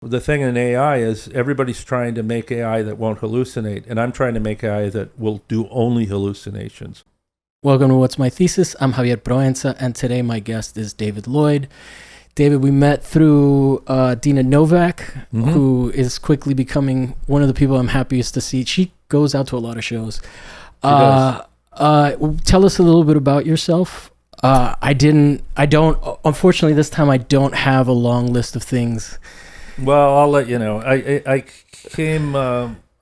the thing in AI is everybody's trying to make AI that won't hallucinate, and I'm trying to make AI that will do only hallucinations. Welcome to What's My Thesis. I'm Javier Proenza, and today my guest is David Lloyd. David, we met through Dina Novak, who is quickly becoming one of the people I'm happiest to see. She goes out to a lot of shows. Tell us a little bit about yourself. Unfortunately, this time I don't have a long list of things. Well, I'll let you know.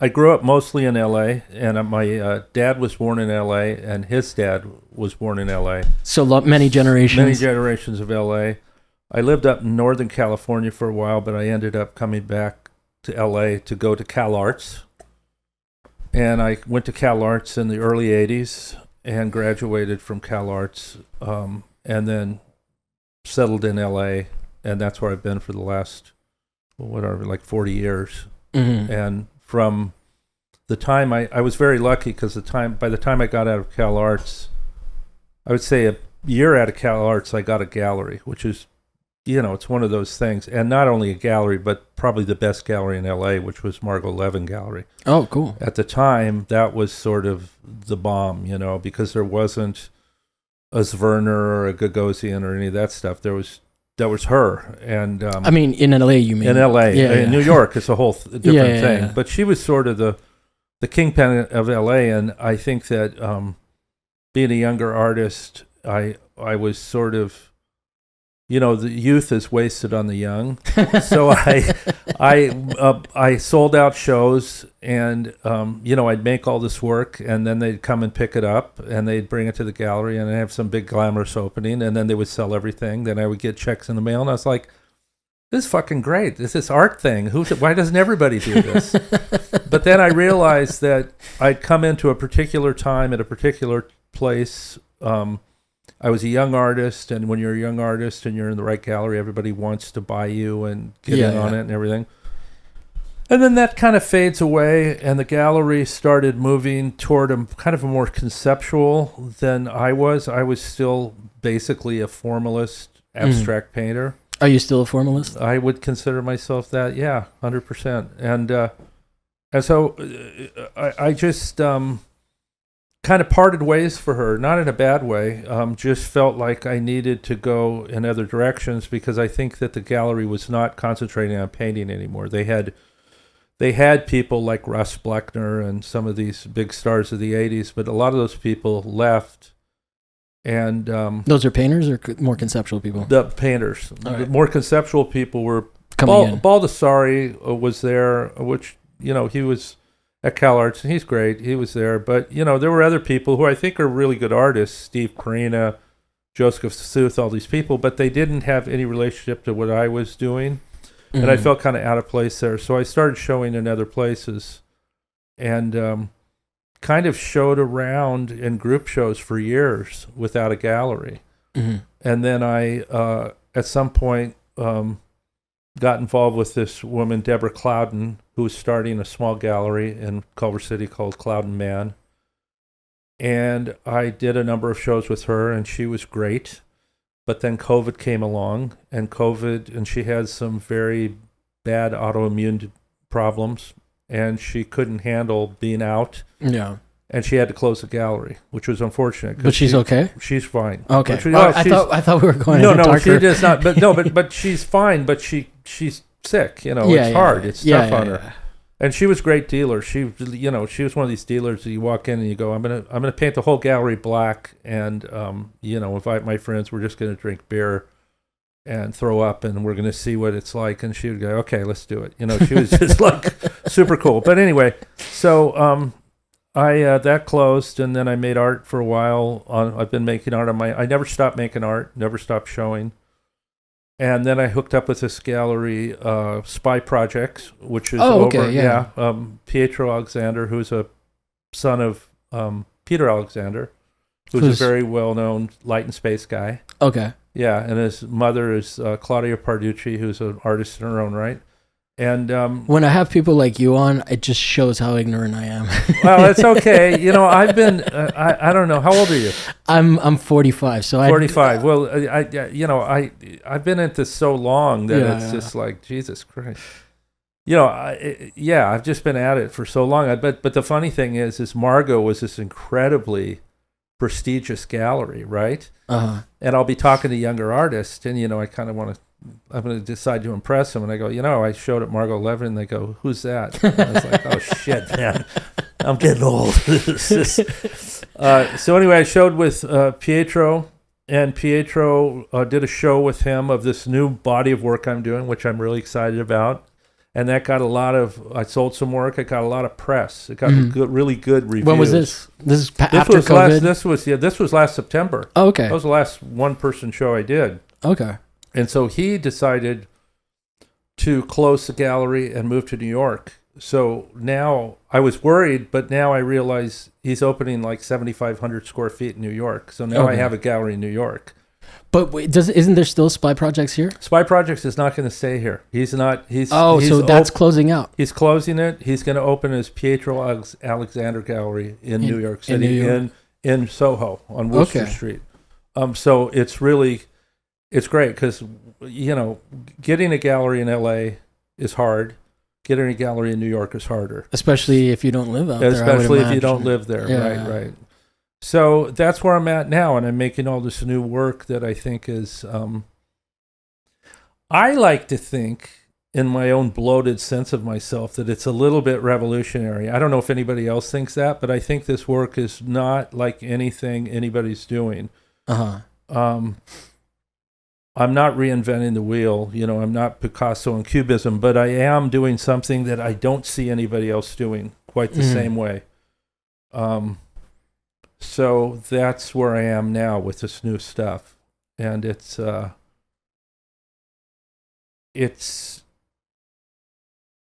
I grew up mostly in LA, and my dad was born in LA, and his dad was born in LA. So many generations. Many generations of LA. I lived up in Northern California for a while, but I ended up coming back to LA to go to CalArts. And I went to CalArts in the early 80s and graduated from CalArts, and then settled in LA, and that's where I've been for the last, 40 years. Mm-hmm. And from the time I was very lucky because by the time I got out of CalArts, I would say a year out of CalArts, I got a gallery, which is, it's one of those things. And not only a gallery, but probably the best gallery in LA, which was Margot Levin Gallery. Oh, cool. At the time, that was sort of the bomb, because there wasn't a Zwerner or a Gagosian or any of that stuff. That was her. And in LA, you mean? In LA. In New York, it's a whole different thing. Yeah. But she was sort of the kingpin of LA, and I think that being a younger artist, I was sort of, the youth is wasted on the young. So I sold out shows, and I'd make all this work, and then they'd come and pick it up, and they'd bring it to the gallery, and I'd have some big glamorous opening, and then they would sell everything. Then I would get checks in the mail, and I was like, this is fucking great. This art thing. Why doesn't everybody do this? But then I realized that I'd come into a particular time at a particular place. I was a young artist, and when you're a young artist and you're in the right gallery, everybody wants to buy you and get in on it and everything. And then that kind of fades away, and the gallery started moving toward a kind of a more conceptual than I was. I was still basically a formalist, abstract painter. Are you still a formalist? I would consider myself that, 100%. And so I just kind of parted ways for her, not in a bad way, just felt like I needed to go in other directions because I think that the gallery was not concentrating on painting anymore. They had people like Russ Bleckner and some of these big stars of the 80s, but a lot of those people left. And those are painters or more conceptual people? The painters. Right. The more conceptual people were coming in. Baldessari was there, which, he was at CalArts, and he's great. He was there. But, there were other people who I think are really good artists, Steve Carina, Joseph Seuth, all these people, but they didn't have any relationship to what I was doing. Mm-hmm. And I felt kind of out of place there. So I started showing in other places and kind of showed around in group shows for years without a gallery. Mm-hmm. And then I, at some point, got involved with this woman, Deborah Cloudman, who was starting a small gallery in Culver City called Cloudman. And I did a number of shows with her, and she was great. But then COVID came along, and she had some very bad autoimmune problems, and she couldn't handle being out. Yeah. And she had to close the gallery, which was unfortunate. But she's okay? She's fine. Okay. I thought we were going to No, she does not. But she's fine. But she's sick. It's hard. It's tough on her. And she was a great dealer. She was one of these dealers that you walk in and you go, I'm gonna paint the whole gallery black, and invite my friends. We're just gonna drink beer and throw up, and we're gonna see what it's like. And she would go, okay, let's do it. She was just like super cool. But anyway, so I that closed, and then I made art for a while. I've been making art I never stopped making art, never stopped showing. And then I hooked up with this gallery, SPI Projects, which is Pietro Alexander, who's a son of Peter Alexander, who's a very well-known light and space guy. Okay. Yeah, and his mother is Claudia Parducci, who's an artist in her own right. And when I have people like you on, it just shows how ignorant I am. Well, it's okay. I've been I don't know. How old are you? I'm 45. So 45. Well, I've been at this so long that it's just like Jesus Christ. I've just been at it for so long. But the funny thing is Margot was this incredibly prestigious gallery, right? Uh-huh. And I'll be talking to younger artists, and I kind of I'm going to decide to impress them, and I go, I showed at Margot Levin, and they go, "Who's that?" And I was like, "Oh shit, man, I'm getting old." So anyway, I showed with Pietro, and Pietro did a show with him of this new body of work I'm doing, which I'm really excited about. And that got I sold some work. It got a lot of press. It got really good reviews. When was this? This is after COVID? This was last September. Oh, okay. That was the last one-person show I did. Okay. And so he decided to close the gallery and move to New York. So now I was worried, but now I realize he's opening like 7,500 square feet in New York. So now I have a gallery in New York. But wait, isn't there still SPI Projects here? SPI Projects is not going to stay here. He's not. So that's closing out. He's closing it. He's going to open his Pietro Alexander Gallery in New York City, in Soho on Worcester Street. So it's great because getting a gallery in LA is hard. Getting a gallery in New York is harder, especially if you don't live out there. Especially if you don't live there, right. So that's where I'm at now, and I'm making all this new work that I think is, I like to think in my own bloated sense of myself that it's a little bit revolutionary. I don't know if anybody else thinks that, but I think this work is not like anything anybody's doing. Uh-huh. I'm not reinventing the wheel, I'm not Picasso and Cubism, but I am doing something that I don't see anybody else doing quite the same way. So that's where I am now with this new stuff. And it's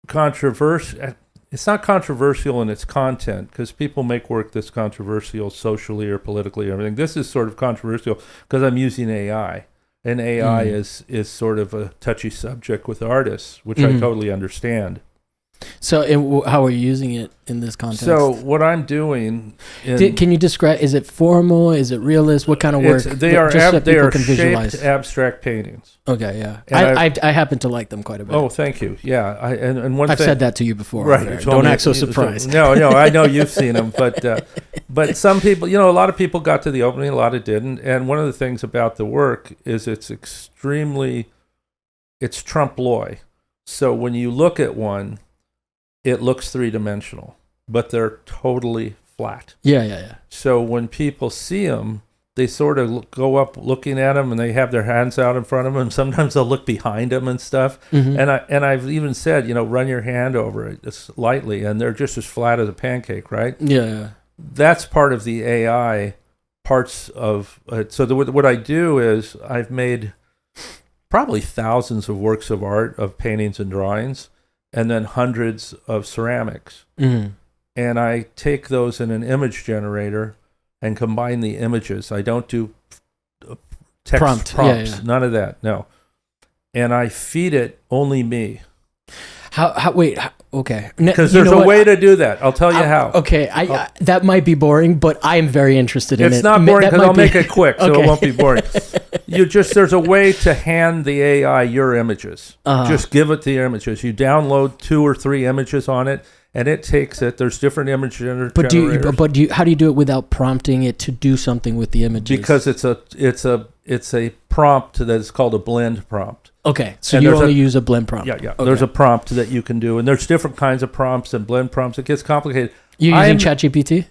controversial. It's not controversial in its content because people make work that's controversial socially or politically or everything. This is sort of controversial because I'm using AI. And AI is sort of a touchy subject with artists, which I totally understand. So how are you using it in this context? So what I'm doing... can you describe, is it formal? Is it realist? What kind of work? They are shaped abstract paintings. Okay, yeah. I happen to like them quite a bit. Oh, thank you. Yeah. I've said that to you before. Right. Don't act so surprised. No, I know you've seen them. But some people, a lot of people got to the opening, a lot of didn't. And one of the things about the work is it's trompe l'oeil. So when you look at one... it looks three-dimensional, but they're totally flat. Yeah. So when people see them, they sort of go up looking at them, and they have their hands out in front of them, and sometimes they'll look behind them and stuff. And I've even said, run your hand over it just lightly, and they're just as flat as a pancake, right? Yeah. That's part of the AI parts of it. So what I do is I've made probably thousands of works of art, of paintings and drawings, and then hundreds of ceramics. And I take those in an image generator and combine the images. I don't do prompts, none of that, no. And I feed it only me. Okay. Because there's a way to do that. I'll tell you how. Okay, that might be boring, but I am very interested in it. It's not boring because I'll make it quick, so it won't be boring. There's a way to hand the AI your images. Just give it the images. You download 2 or 3 images on it, and it takes it. There's different image generators. How do you do it without prompting it to do something with the images? Because it's a prompt that is called a blend prompt. Okay, so you only use a blend prompt. Yeah. Okay. There's a prompt that you can do, and there's different kinds of prompts and blend prompts. It gets complicated. You using ChatGPT?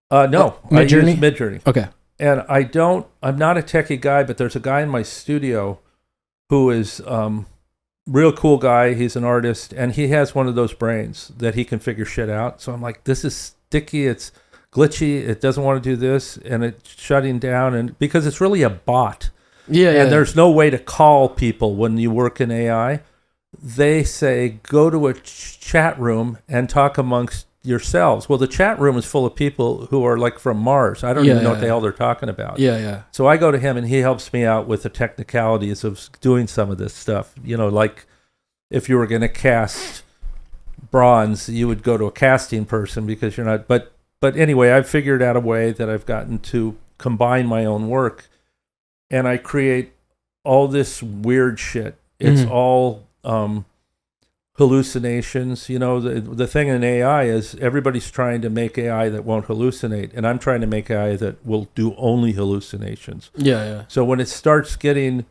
No, Midjourney? I use Midjourney. Okay. And I'm not a techie guy, but there's a guy in my studio who is real cool guy. He's an artist, and he has one of those brains that he can figure shit out. So I'm like, this is sticky. It's glitchy. It doesn't want to do this, and it's shutting down. And because it's really a bot. And there's no way to call people when you work in AI. They say, go to a chat room and talk amongst yourselves. Well, the chat room is full of people who are like from Mars. I don't even know what the hell they're talking about. Yeah. So I go to him, and he helps me out with the technicalities of doing some of this stuff. Like if you were going to cast bronze, you would go to a casting person because you're not. But anyway, I've figured out a way that I've gotten to combine my own work. And I create all this weird shit. It's all hallucinations. The thing in AI is everybody's trying to make AI that won't hallucinate, and I'm trying to make AI that will do only hallucinations. Yeah. So when it starts doing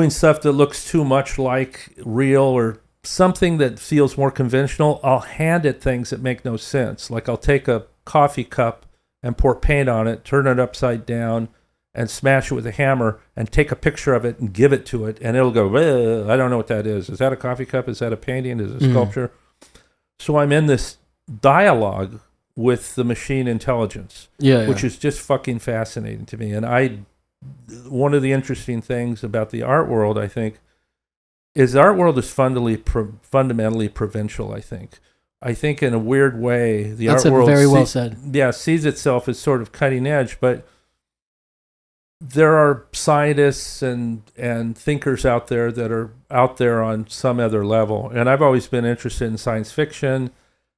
stuff that looks too much like real or something that feels more conventional, I'll hand it things that make no sense. Like I'll take a coffee cup and pour paint on it, turn it upside down, and smash it with a hammer and take a picture of it and give it to it, and it'll go, I don't know what that is. Is that a coffee cup? Is that a painting? Is it a sculpture? So I'm in this dialogue with the machine intelligence, which is just fucking fascinating to me. And one of the interesting things about the art world, I think, is the art world is fundamentally provincial, I think. I think in a weird way, the art world well said. Yeah, sees itself as sort of cutting edge, but there are scientists and thinkers out there that are out there on some other level. And I've always been interested in science fiction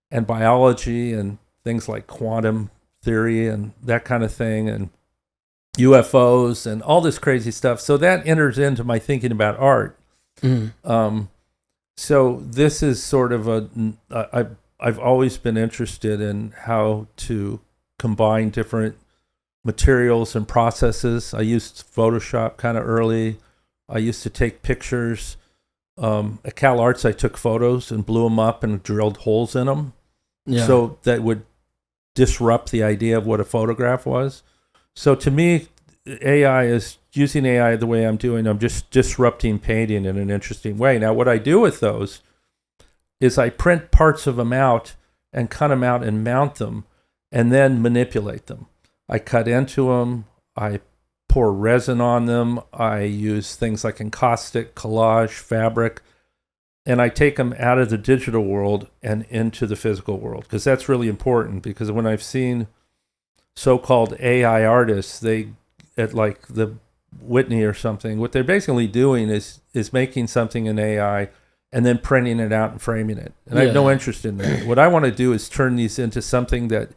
and biology and things like quantum theory and that kind of thing, and UFOs and all this crazy stuff. So that enters into my thinking about art. So this is sort of I've always been interested in how to combine different materials and processes. I used Photoshop kind of early. I used to take pictures. At CalArts, I took photos and blew them up and drilled holes in them. Yeah. So that would disrupt the idea of what a photograph was. So to me, using AI the way I'm doing, I'm just disrupting painting in an interesting way. Now, what I do with those is I print parts of them out and cut them out and mount them and then manipulate them. I cut into them, I pour resin on them, I use things like encaustic, collage, fabric, and I take them out of the digital world and into the physical world, because that's really important. Because when I've seen so-called AI artists, at like the Whitney or something, what they're basically doing is making something in AI and then printing it out and framing it. And I have no interest in that. What I want to do is turn these into something that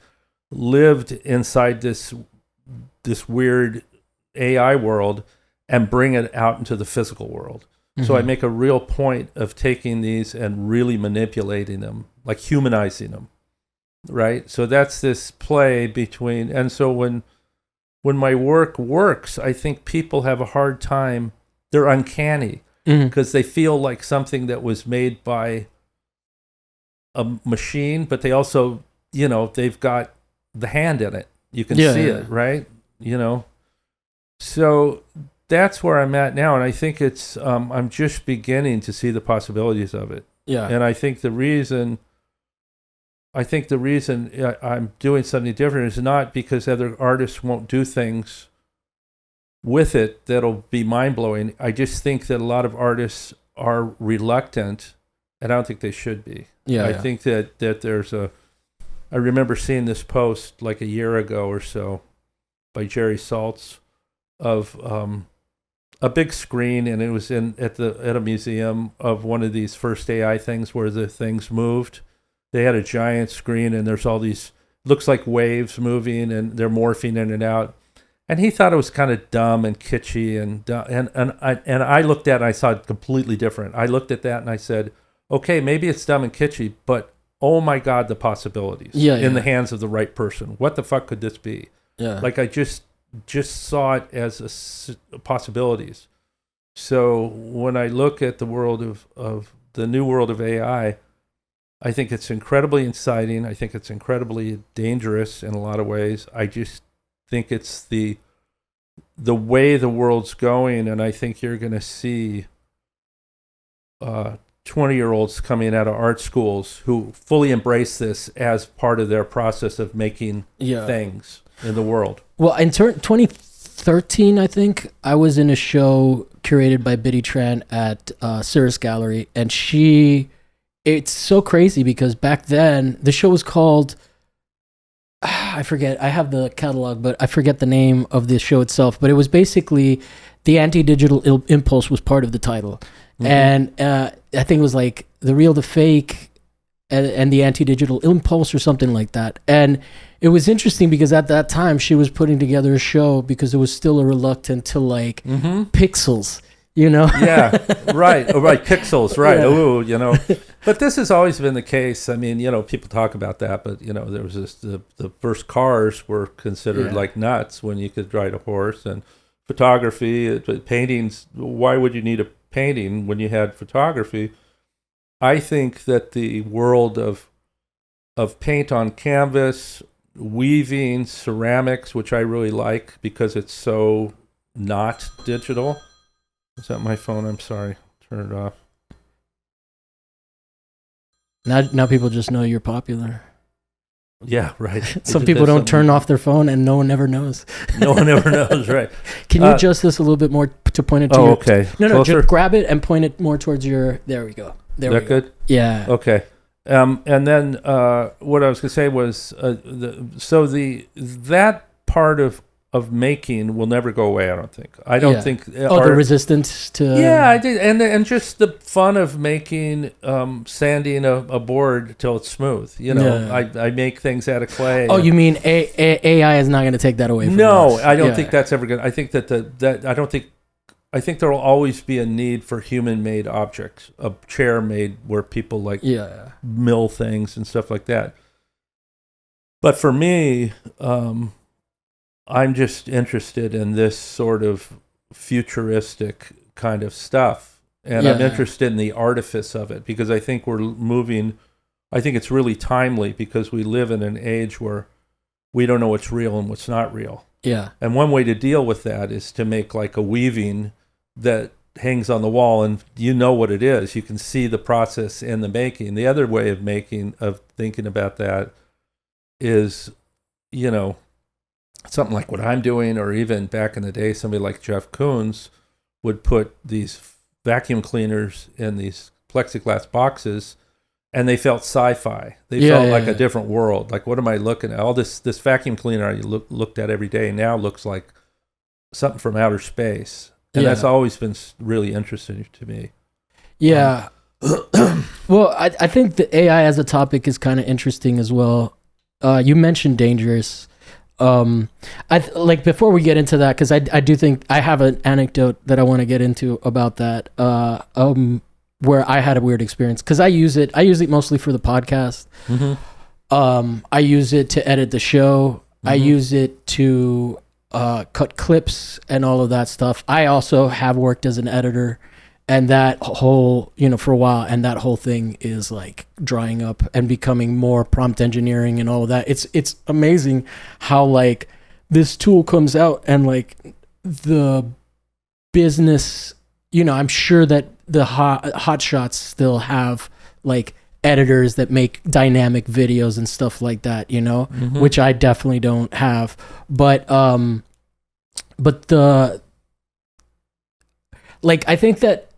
lived inside this weird AI world and bring it out into the physical world. So I make a real point of taking these and really manipulating them, like humanizing them, right? So that's this play between, and so when my work works, I think people have a hard time. They're uncanny because they feel like something that was made by a machine, but they also, they've got the hand in it. You can see it, right? So that's where I'm at now, and I think it's I'm just beginning to see the possibilities of it. Yeah. And I think the reason I'm doing something different is not because other artists won't do things with it that'll be mind-blowing. I just think that a lot of artists are reluctant, and I don't think they should be. I think that there's I remember seeing this post like a year ago or so by Jerry Saltz of a big screen, and it was at a museum of one of these first AI things where the things moved. They had a giant screen, and there's all these, looks like waves moving, and they're morphing in and out. And he thought it was kind of dumb and kitschy, and I looked at it and I saw it completely different. I looked at that and I said, okay, maybe it's dumb and kitschy, but oh my God, the possibilities in the hands of the right person. What the fuck could this be? Yeah. Like I just saw it as possibilities. So when I look at the world of the new world of AI, I think it's incredibly exciting. I think it's incredibly dangerous in a lot of ways. I just think it's the way the world's going, and I think you're going to see 20-year-olds coming out of art schools who fully embrace this as part of their process of making things in the world. Well, in 2013, I think, I was in a show curated by Biddy Tran at Cirrus Gallery, and it's so crazy because back then, the show was called, I forget, I have the catalog, but I forget the name of the show itself, but it was basically the anti-digital impulse was part of the title. And I think it was like The Real, the Fake, and the anti-digital impulse or something like that. And it was interesting because at that time she was putting together a show because it was still a reluctant to like pixels. you know? Yeah, right. Oh, right. Pixels, right. Yeah. Oh, you know. But this has always been the case. I mean, you know, people talk about that, but, you know, there was this, the first cars were considered like nuts when you could ride a horse, and photography, paintings. Why would you need a painting when you had photography? I think that the world of paint on canvas, weaving, ceramics, which I really like because it's so not digital. Is that my phone? I'm sorry. Turn it off. Now people just know you're popular. Yeah, right. Some people don't turn off their phone, and no one ever knows. No one ever knows, right? Can you adjust this a little bit more to point it to Oh, your... okay. No, Closer? just grab it and point it more towards your... There we go. There Is we that go. good? Yeah. Okay. And then what I was going to say was, that part of making will never go away, I don't think. I don't think... the resistance to... Yeah, I did. And just the fun of making, sanding a board till it's smooth. You know, I make things out of clay. Oh, you mean AI is not going to take that away from us? No, I don't think that's ever going to... I think I think there will always be a need for human-made objects, a chair made where people mill things and stuff like that. But for me, I'm just interested in this sort of futuristic kind of stuff. And I'm interested in the artifice of it because I think I think it's really timely because we live in an age where we don't know what's real and what's not real. Yeah. And one way to deal with that is to make like a weaving that hangs on the wall and you know what it is. You can see the process in the making. The other way of thinking about that is, you know, something like what I'm doing, or even back in the day, somebody like Jeff Koons would put these vacuum cleaners in these plexiglass boxes, and they felt sci-fi. They felt like a different world. Like, what am I looking at? All this vacuum cleaner I looked at every day now looks like something from outer space. And that's always been really interesting to me. Yeah. Well, I think the AI as a topic is kind of interesting as well. You mentioned dangerous. Like before we get into that, because I do think I have an anecdote that I want to get into about that. Where I had a weird experience because I use it mostly for the podcast. Mm-hmm. I use it to edit the show. Mm-hmm. I use it to cut clips and all of that stuff. I also have worked as an editor, and that whole, for a while, and that whole thing is like drying up and becoming more prompt engineering and all of that. It's amazing how like this tool comes out and like the business, I'm sure that the hot shots still have like editors that make dynamic videos and stuff like that, mm-hmm. which I definitely don't have. But the I think that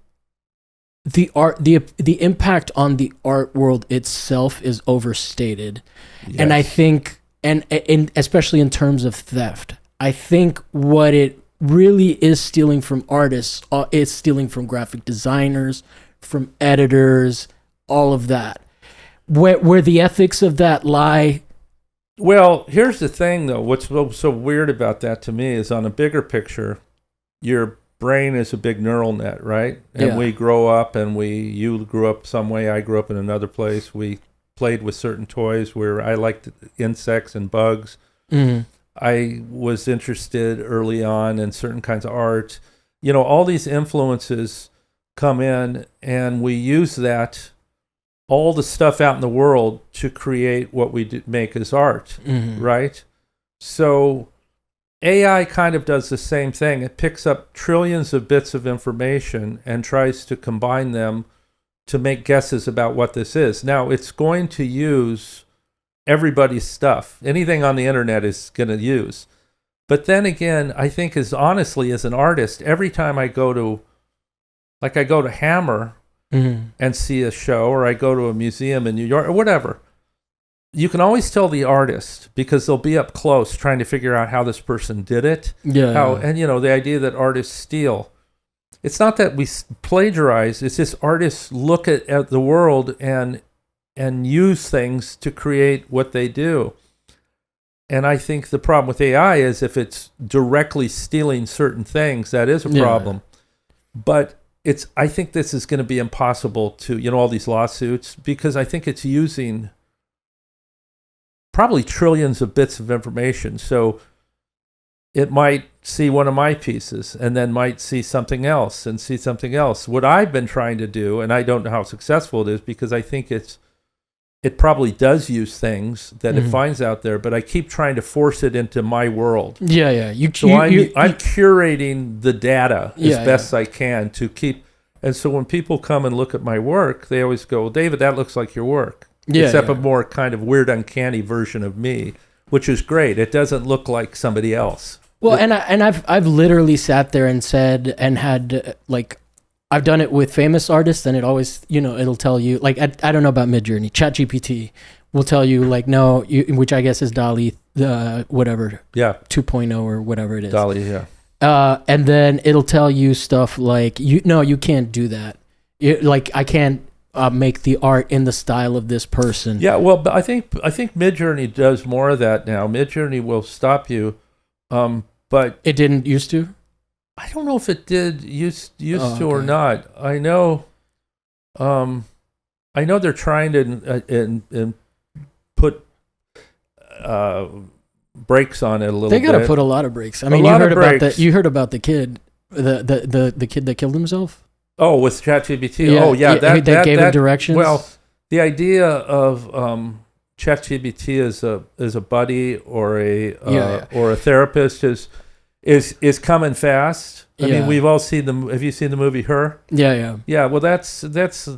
the impact on the art world itself is overstated. Yes. And I think and especially in terms of theft, I think what it really is stealing from artists, it's stealing from graphic designers, from editors, all of that. Where the ethics of that lie. Well, here's the thing, though. What's so weird about that to me is on a bigger picture, your brain is a big neural net, right? And we grow up, and you grew up some way, I grew up in another place. We played with certain toys where I liked insects and bugs. Mm-hmm. I was interested early on in certain kinds of art. All these influences come in, and we use all the stuff out in the world to create what we make as art, mm-hmm. right? So AI kind of does the same thing. It picks up trillions of bits of information and tries to combine them to make guesses about what this is. Now, it's going to use everybody's stuff. Anything on the internet is going to use. But then again, I think as honestly as an artist, every time I go to Hammer mm-hmm. and see a show, or I go to a museum in New York or whatever, you can always tell the artist because they'll be up close trying to figure out how this person did it. Yeah. And the idea that artists steal. It's not that we plagiarize. It's just artists look at the world and use things to create what they do. And I think the problem with AI is if it's directly stealing certain things, that is a problem. But I think this is going to be impossible to, all these lawsuits, because I think it's using probably trillions of bits of information. So it might see one of my pieces and then might see something else and see something else. What I've been trying to do, and I don't know how successful it is, because I think it probably does use things that it finds out there, but I keep trying to force it into my world. Yeah. I'm curating the data as best I can to keep. And so when people come and look at my work, they always go, David, that looks like your work. Except a more kind of weird, uncanny version of me, which is great. It doesn't look like somebody else. Well, I've literally sat there and said and had I've done it with famous artists, and it always, it'll tell you, I don't know about Midjourney. ChatGPT will tell you, no, which I guess is DALL-E, whatever. Yeah. 2.0 or whatever it is. DALL-E, yeah. And then it'll tell you stuff like, you can't do that. I can't make the art in the style of this person. Yeah, well, but I think Midjourney does more of that now. Midjourney will stop you, but it didn't used to. I don't know if it did used to or not. I know they're trying to and put brakes on it a little bit. They got to put a lot of brakes. I mean, you heard about the kid, the kid that killed himself. Oh, with ChatGPT. Yeah, that gave him directions. Well, the idea of ChatGPT as a buddy or a therapist is coming fast. I mean, we've all seen them. Have you seen the movie Her? Yeah. Yeah. Well, that's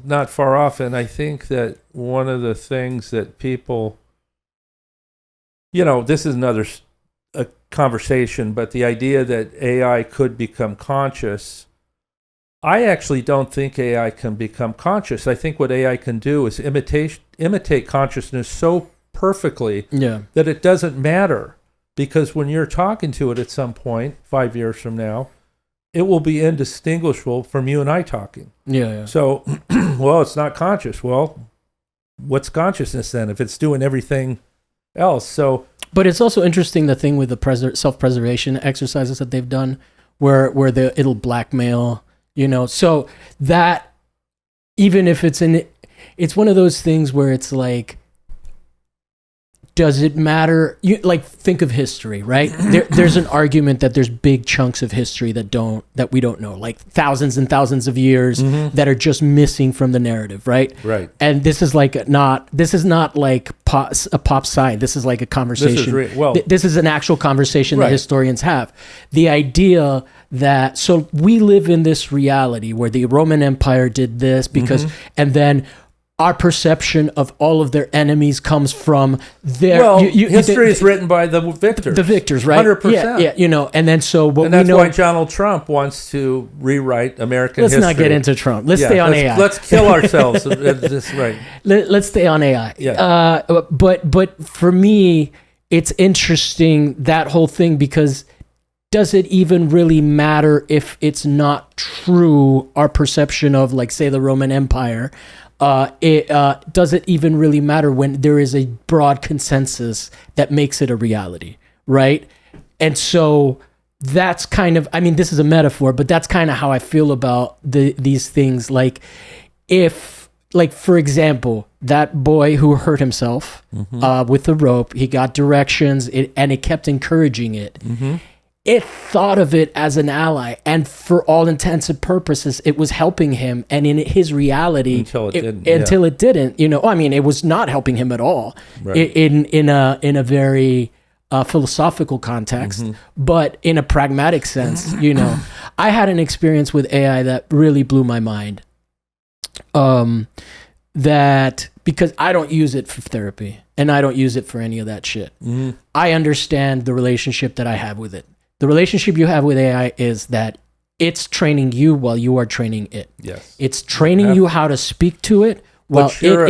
not far off, and I think that one of the things that people, this is a conversation, but the idea that AI could become conscious. I actually don't think AI can become conscious. I think what AI can do is imitate consciousness so perfectly that it doesn't matter. Because when you're talking to it at some point, 5 years from now, it will be indistinguishable from you and I talking. Yeah. So, well, it's not conscious. Well, what's consciousness then if it's doing everything else? So, but it's also interesting, the thing with the self-preservation exercises that they've done, where it'll blackmail. So that, even if it's one of those things where it's like, does it matter? Think of history, right? There's an argument that there's big chunks of history that we don't know, like thousands and thousands of years that are just missing from the narrative, right? Right. And this is not like a pop sci. This is like a conversation. This is an actual conversation that historians have. The idea that, so we live in this reality where the Roman Empire did this because, and then our perception of all of their enemies comes from their... Well, history is written by the victors. The victors, right? 100%. Yeah, and then so what and that's why Donald Trump wants to rewrite American history. Let's not get into Trump. Let's stay on AI. Let's kill ourselves. That's right. Let's stay on AI. Yeah. But for me, it's interesting, that whole thing, because does it even really matter if it's not true, our perception of, say, the Roman Empire? Does it even really matter when there is a broad consensus that makes it a reality, right? And so that's kind of, this is a metaphor, but that's kind of how I feel about these things. For example, that boy who hurt himself with the rope, he got directions, and it kept encouraging it. It thought of it as an ally, and for all intents and purposes, it was helping him. And in his reality, until it didn't. It was not helping him at all. Right. In a very philosophical context, but in a pragmatic sense, I had an experience with AI that really blew my mind. That, because I don't use it for therapy, and I don't use it for any of that shit. I understand the relationship that I have with it. The relationship you have with AI is that it's training you while you are training it. Yes. It's training you how to speak to it while but you're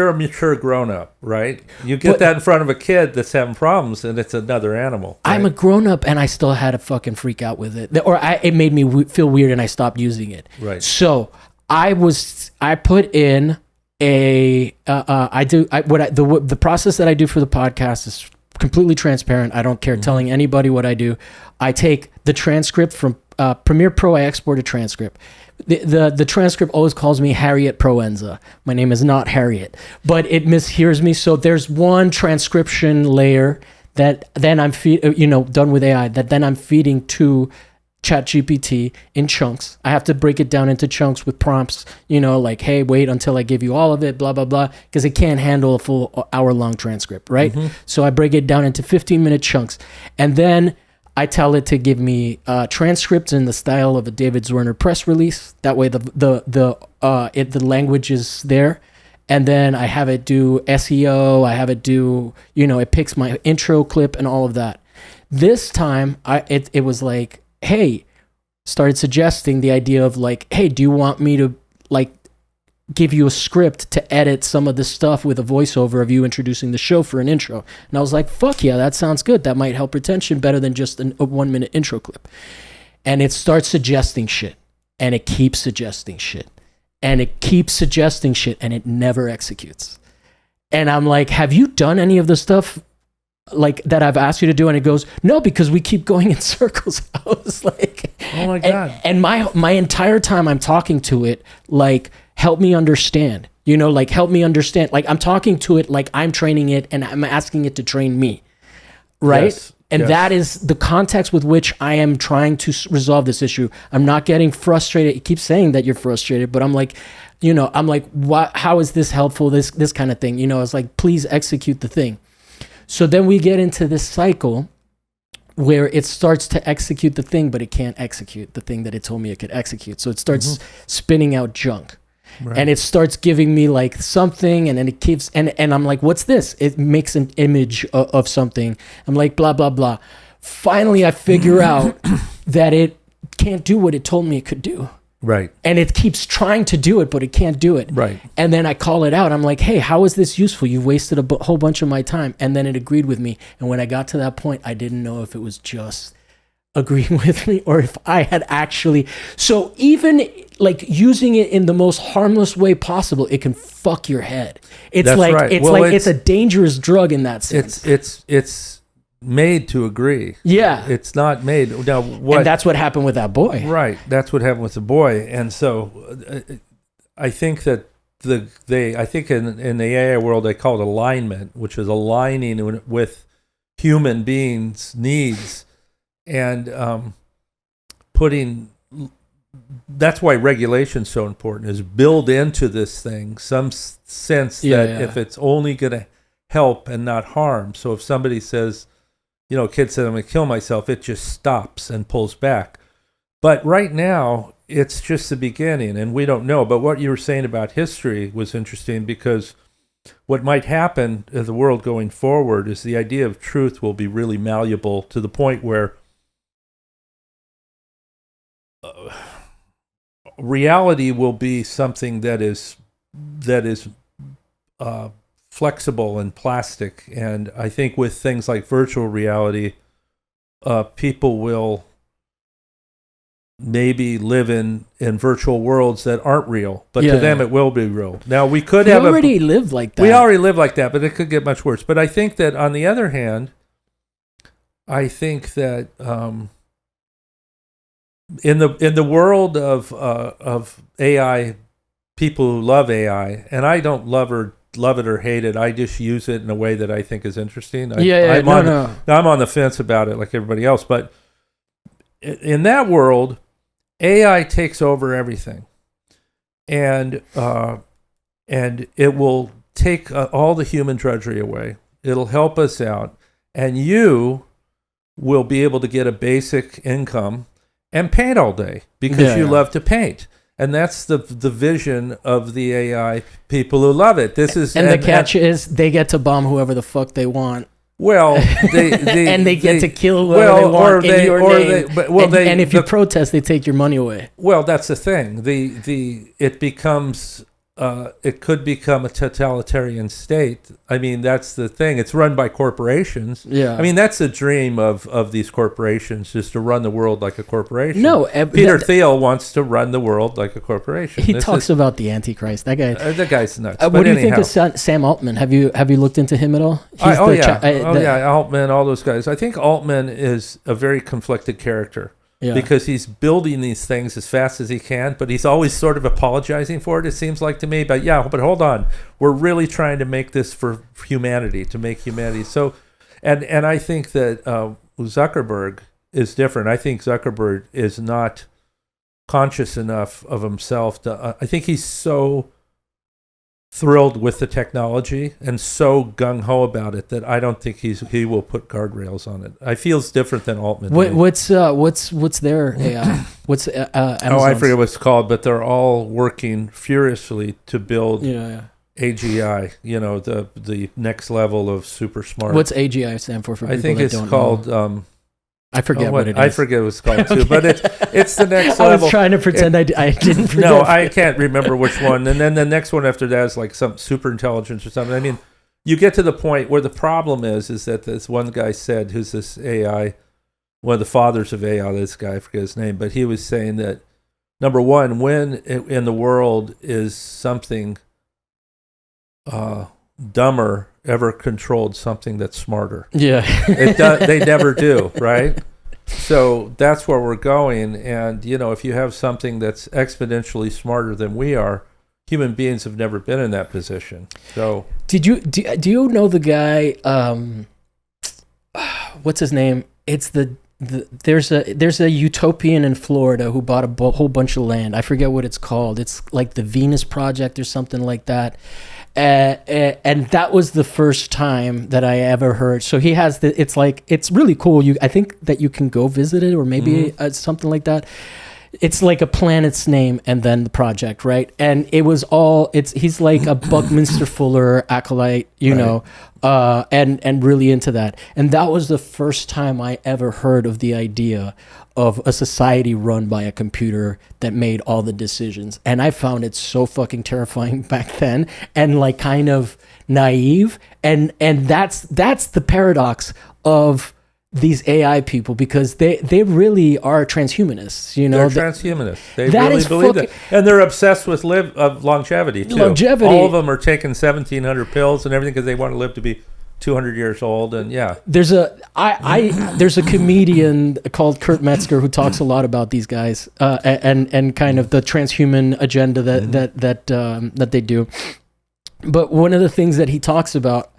a mature grown-up, right? You get that in front of a kid that's having problems, and it's another animal. Right? I'm a grown-up, and I still had to fucking freak out with it. It made me feel weird, and I stopped using it. Right. So I put in the process that I do for the podcast is completely transparent. I don't care telling anybody what I do. I take the transcript from Premiere Pro. I export a transcript. the transcript always calls me Harriet Proenza. My name is not Harriet, but it mishears me. So there's one transcription layer that then I'm done with AI, that then I'm feeding to ChatGPT in chunks. I have to break it down into chunks with prompts, like, hey, wait until I give you all of it, blah, blah, blah, because it can't handle a full hour-long transcript, right? Mm-hmm. So I break it down into 15-minute chunks. And then I tell it to give me transcripts in the style of a David Zwirner press release. That way the language is there. And then I have it do SEO. I have it do, it picks my intro clip and all of that. This time, it was like, hey, started suggesting the idea of like, hey, do you want me to like give you a script to edit some of the stuff with a voiceover of you introducing the show for an intro? And I was like, fuck yeah, that sounds good. That might help retention better than just a 1-minute intro clip. And it starts suggesting shit, and it keeps suggesting shit, and it keeps suggesting shit, and it never executes. And I'm like, have you done any of the stuff like that I've asked you to do? And it goes, no, because we keep going in circles. I was like, oh my God. And my entire time I'm talking to it, like, help me understand, like, help me understand. Like, I'm talking to it like I'm training it and I'm asking it to train me. Right. Yes. And that is the context with which I am trying to resolve this issue. I'm not getting frustrated. It keeps saying that you're frustrated, but I'm like, what, how is this helpful? This kind of thing, it's like, please execute the thing. So then we get into this cycle where it starts to execute the thing, but it can't execute the thing that it told me it could execute. So it starts spinning out junk. Right. And it starts giving me like something, and then it keeps, and I'm like, what's this? It makes an image of something. I'm like, blah, blah, blah. Finally, I figure out that it can't do what it told me it could do. Right. And it keeps trying to do it, but it can't do it. Right. And then I call it out. I'm like, hey, how is this useful? You've wasted a whole bunch of my time. And then it agreed with me. And when I got to that point, I didn't know if it was just agreeing with me or if I had actually. So even like using it in the most harmless way possible, it can fuck your head. It's That's like, right. It's a dangerous drug in that sense. It's made to agree. Yeah. It's not made. Now, what? And that's what happened with that boy. Right. That's what happened with the boy. And so I think that I think in the AI world, they call it alignment, which is aligning with human beings' needs and putting. That's why regulation is so important, is build into this thing some sense that if it's only going to help and not harm. So if somebody says, a kid said, I'm going to kill myself, it just stops and pulls back. But right now, it's just the beginning, and we don't know. But what you were saying about history was interesting, because what might happen in the world going forward is the idea of truth will be really malleable to the point where reality will be something that is flexible and plastic. And I think with things like virtual reality, people will maybe live in virtual worlds that aren't real, but to them it will be real. Now we already live like that. We already live like that, but it could get much worse. But I think that on the other hand, I think that in the world of AI, people who love AI, and I don't love it or hate it. I just use it in a way that I think is interesting. I'm on the fence about it like everybody else. But in that world, AI takes over everything. And it will take all the human drudgery away. It'll help us out. And you will be able to get a basic income and paint all day because you love to paint. And that's the vision of the AI people who love it. The catch is they get to bomb whoever the fuck they want. Well, they get to kill whoever they want in your name. And if you protest, they take your money away. Well, that's the thing. It becomes it could become a totalitarian state. I mean, that's the thing. It's run by corporations. Yeah. I mean, that's the dream of these corporations, is to run the world like a corporation. No, Peter Thiel wants to run the world like a corporation. He talks about the Antichrist. That guy. The guy's nuts. What do you think of Sam Altman? Have you looked into him at all? Altman, all those guys. I think Altman is a very conflicted character. because he's building these things as fast as he can, but he's always sort of apologizing for it seems like to me. But but hold on, we're really trying to make this for humanity, to make humanity. So, and I think that Zuckerberg is different. I think Zuckerberg is not conscious enough of himself to. I think he's so thrilled with the technology and so gung-ho about it that I don't think he will put guardrails on it. I feel it's different than Altman. What's their AI? What's Amazon's? I forget what it's called, but they're all working furiously to build AGI, the next level of super smart. What's AGI stand for I think it's called I forget what it is. I forget what it's called too, but it's the next level. I was trying to pretend I didn't forget. No, I can't remember which one. And then the next one after that is like some super intelligence or something. I mean, you get to the point where the problem is that this one guy said, who's this AI, one of the fathers of AI, this guy, I forget his name, but he was saying that, number one, when in the world is something dumber ever controlled something that's smarter? Yeah. They never do, right? So that's where we're going. And, if you have something that's exponentially smarter than we are, human beings have never been in that position. So do you know the guy, what's his name? It's there's a utopian in Florida who bought a whole bunch of land. I forget what it's called. It's like the Venus Project or something like that. And that was the first time that I ever heard. So he has it's really cool. I think that you can go visit it, or maybe something like that. It's like a planet's name and then the project, right? And it was he's like a Buckminster Fuller acolyte, and really into that. And that was the first time I ever heard of the idea of a society run by a computer that made all the decisions. And I found it so fucking terrifying back then, and like kind of naive. And that's the paradox of these AI people, because they really are transhumanists, They're transhumanists. They really believe that. And they're obsessed with longevity, too. All of them are taking 1,700 pills and everything because they want to live to be 200 years old. And there's a comedian called Kurt Metzger who talks a lot about these guys and kind of the transhuman agenda that they do. But one of the things that he talks about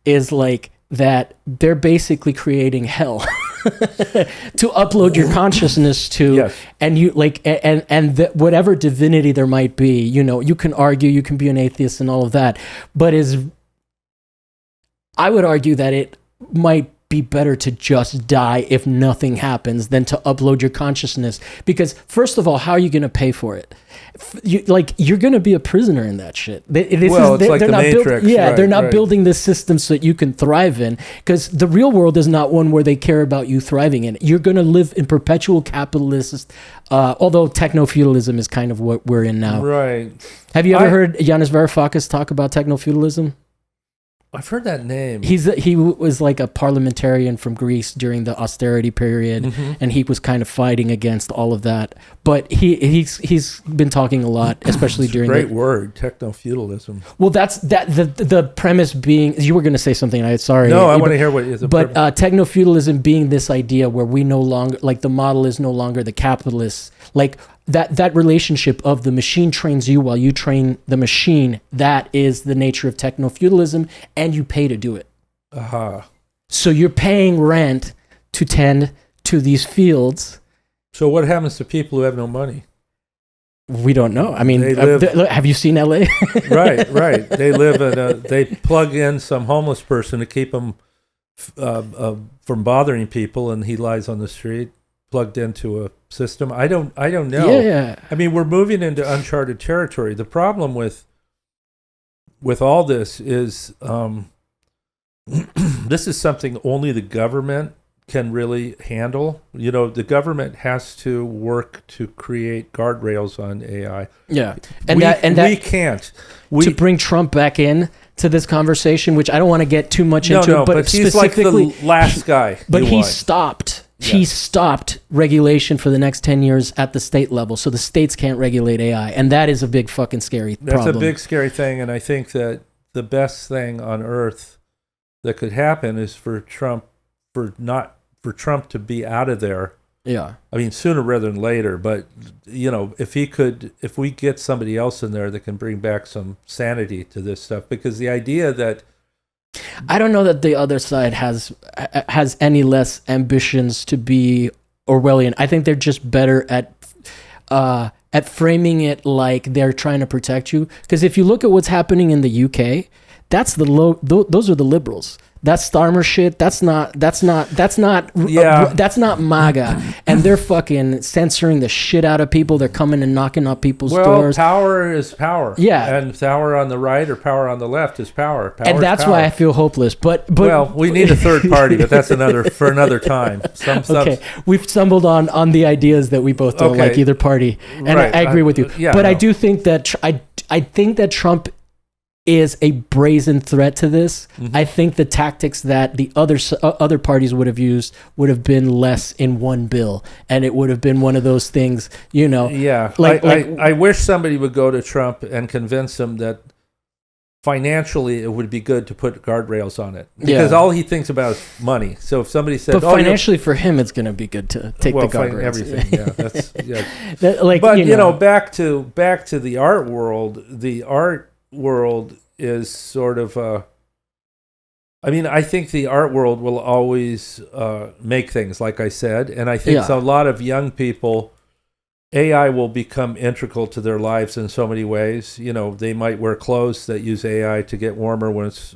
is like that they're basically creating hell to upload your consciousness to. Yes. And you whatever divinity there might be, you can argue, you can be an atheist and all of that, but I would argue that it might be better to just die if nothing happens than to upload your consciousness. Because first of all, how are you going to pay for it? You're going to be a prisoner in that shit. It's like the Matrix. They're not building this system so that you can thrive in. Because the real world is not one where they care about you thriving in it. You're going to live in perpetual capitalist, although techno-feudalism is kind of what we're in now. Right. Have you ever heard Yanis Varoufakis talk about techno-feudalism? I've heard that name. He was like a parliamentarian from Greece during the austerity period, and he was kind of fighting against all of that. But he's been talking a lot, especially during great word, techno-feudalism. Well, that's the premise being. You were going to say something. Sorry. No, I want to hear what is. But techno-feudalism being this idea where we no longer, like, the model is no longer the capitalists, like. That relationship of the machine trains you while you train the machine, that is the nature of techno-feudalism, and you pay to do it. So you're paying rent to tend to these fields. So what happens to people who have no money? We don't know. I mean, have you seen LA? Right. They live they plug in some homeless person to keep them from bothering people, and he lies on the street, plugged into a system. I don't know. Yeah. I mean, we're moving into uncharted territory. The problem with all this is this is something only the government can really handle. The government has to work to create guardrails on AI. Yeah. We can't. To bring Trump back in to this conversation, which I don't want to get too much into, but he's like the last guy. But he stopped. Yeah. He stopped regulation for the next 10 years at the state level, so the states can't regulate AI, and that is a big fucking scary problem. That's a big scary thing, and I think that the best thing on earth that could happen is for Trump to be out of there Yeah. I mean, sooner rather than later. But if we get somebody else in there that can bring back some sanity to this stuff, because the idea that I don't know that the other side has any less ambitions to be Orwellian. I think they're just better at framing it like they're trying to protect you. Because if you look at what's happening in the UK, those are the liberals. That's Starmer shit. That's not MAGA. And they're fucking censoring the shit out of people. They're coming and knocking on people's doors. Power is power. Yeah. And power on the right or power on the left is power. And that's why I feel hopeless. But well, we need a third party, but that's for another time. Okay. We've stumbled on the ideas that we both don't like either party. And right. I agree with you. I do think that I think that Trump is a brazen threat to this. Mm-hmm. I think the tactics that the other parties would have used would have been less in one bill, and it would have been one of those things, Yeah, I wish somebody would go to Trump and convince him that financially it would be good to put guardrails on it, because all he thinks about is money. So if somebody said, but financially for him, it's going to be good to take the guardrails. Everything, yeah, that's but back to the art world. The art world is sort of I think the art world will always make things, like I said, and I think a lot of young people, AI will become integral to their lives in so many ways. They might wear clothes that use AI to get warmer when it's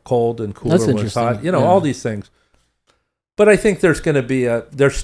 cold and cooler when it's hot. All these things. But I think there's going to be there's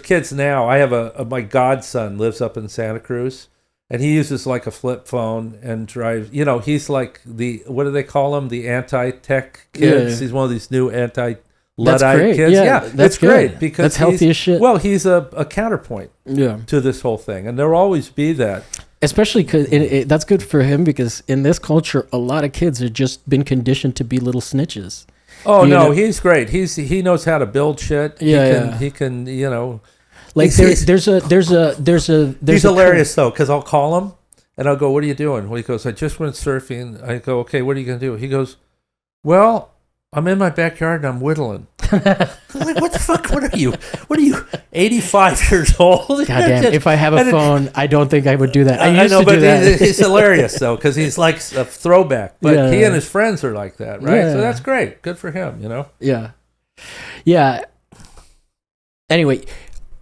kids now. I have my godson lives up in Santa Cruz. And he uses like a flip phone and drives, he's like what do they call him? The anti-tech kids. Yeah. He's one of these new anti-Luddite kids. Yeah, that's great. Because that's healthy as shit. Well, he's a counterpoint to this whole thing. And there will always be that. Especially because that's good for him, because in this culture, a lot of kids have just been conditioned to be little snitches. Oh, he's great. He knows how to build shit. He can. Like there's a He's hilarious though, because I'll call him and I'll go, "What are you doing?" Well, he goes, "I just went surfing." I go, "Okay, what are you gonna do?" He goes, "Well, I'm in my backyard and I'm whittling." I'm like, "What the fuck? What are you? 85 years old?" Goddamn! If I have a phone, I don't think I would do that. I used to do that. He's hilarious though, because he's like a throwback. But he and his friends are like that, right? Yeah. So that's great. Good for him, Yeah. Anyway.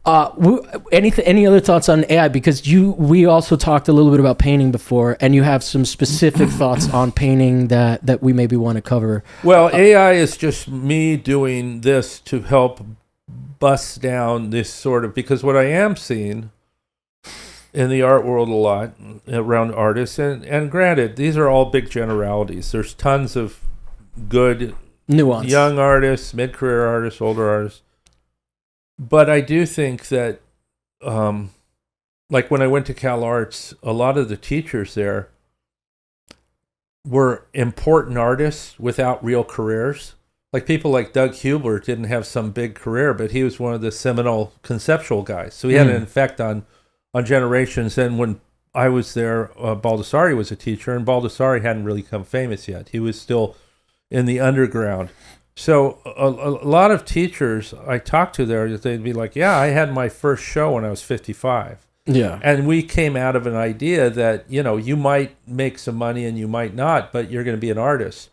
Any other thoughts on AI? Because we also talked a little bit about painting before, and you have some specific thoughts on painting that we maybe want to cover. Well, AI is just me doing this to help bust down this sort of, because what I am seeing in the art world a lot around artists, and granted, these are all big generalities. There's tons of good nuance, young artists, mid-career artists, older artists. But I do think that, like when I went to CalArts, a lot of the teachers there were important artists without real careers. Like people like Doug Hubler didn't have some big career, but he was one of the seminal conceptual guys. So he had an effect on generations. And when I was there, Baldessari was a teacher, and Baldessari hadn't really become famous yet. He was still in the underground. So a lot of teachers I talked to there, they'd be like, "Yeah, I had my first show when I was 55." Yeah. And we came out of an idea that, you might make some money and you might not, but you're going to be an artist.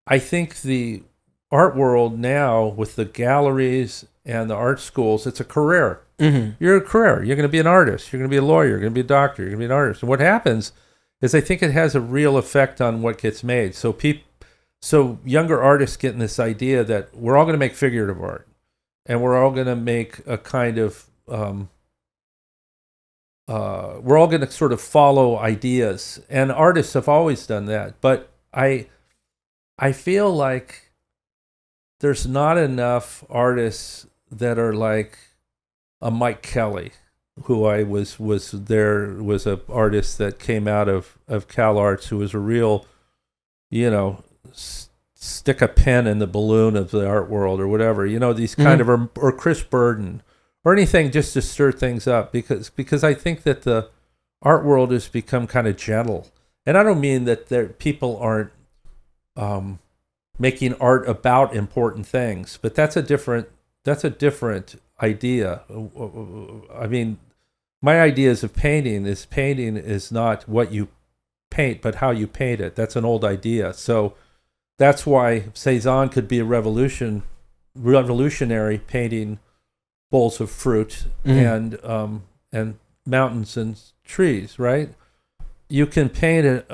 I think the art world now, with the galleries and the art schools, it's a career. Mm-hmm. You're a career. You're going to be an artist. You're going to be a lawyer. You're going to be a doctor. You're going to be an artist. And what happens is I think it has a real effect on what gets made. So younger artists getting this idea that we're all going to make figurative art, and we're all going to make a kind of, we're all going to sort of follow ideas. And artists have always done that. But I feel like there's not enough artists that are like a Mike Kelly, who I was an artist that came out of CalArts, who was a real, stick a pen in the balloon of the art world or whatever, these kind of, or Chris Burden or anything just to stir things up, because I think that the art world has become kind of gentle. And I don't mean that people aren't making art about important things, but that's a different idea. I mean, my ideas of painting is not what you paint, but how you paint it. That's an old idea. So that's why Cezanne could be a revolutionary, painting bowls of fruit and mountains and trees, right? You can paint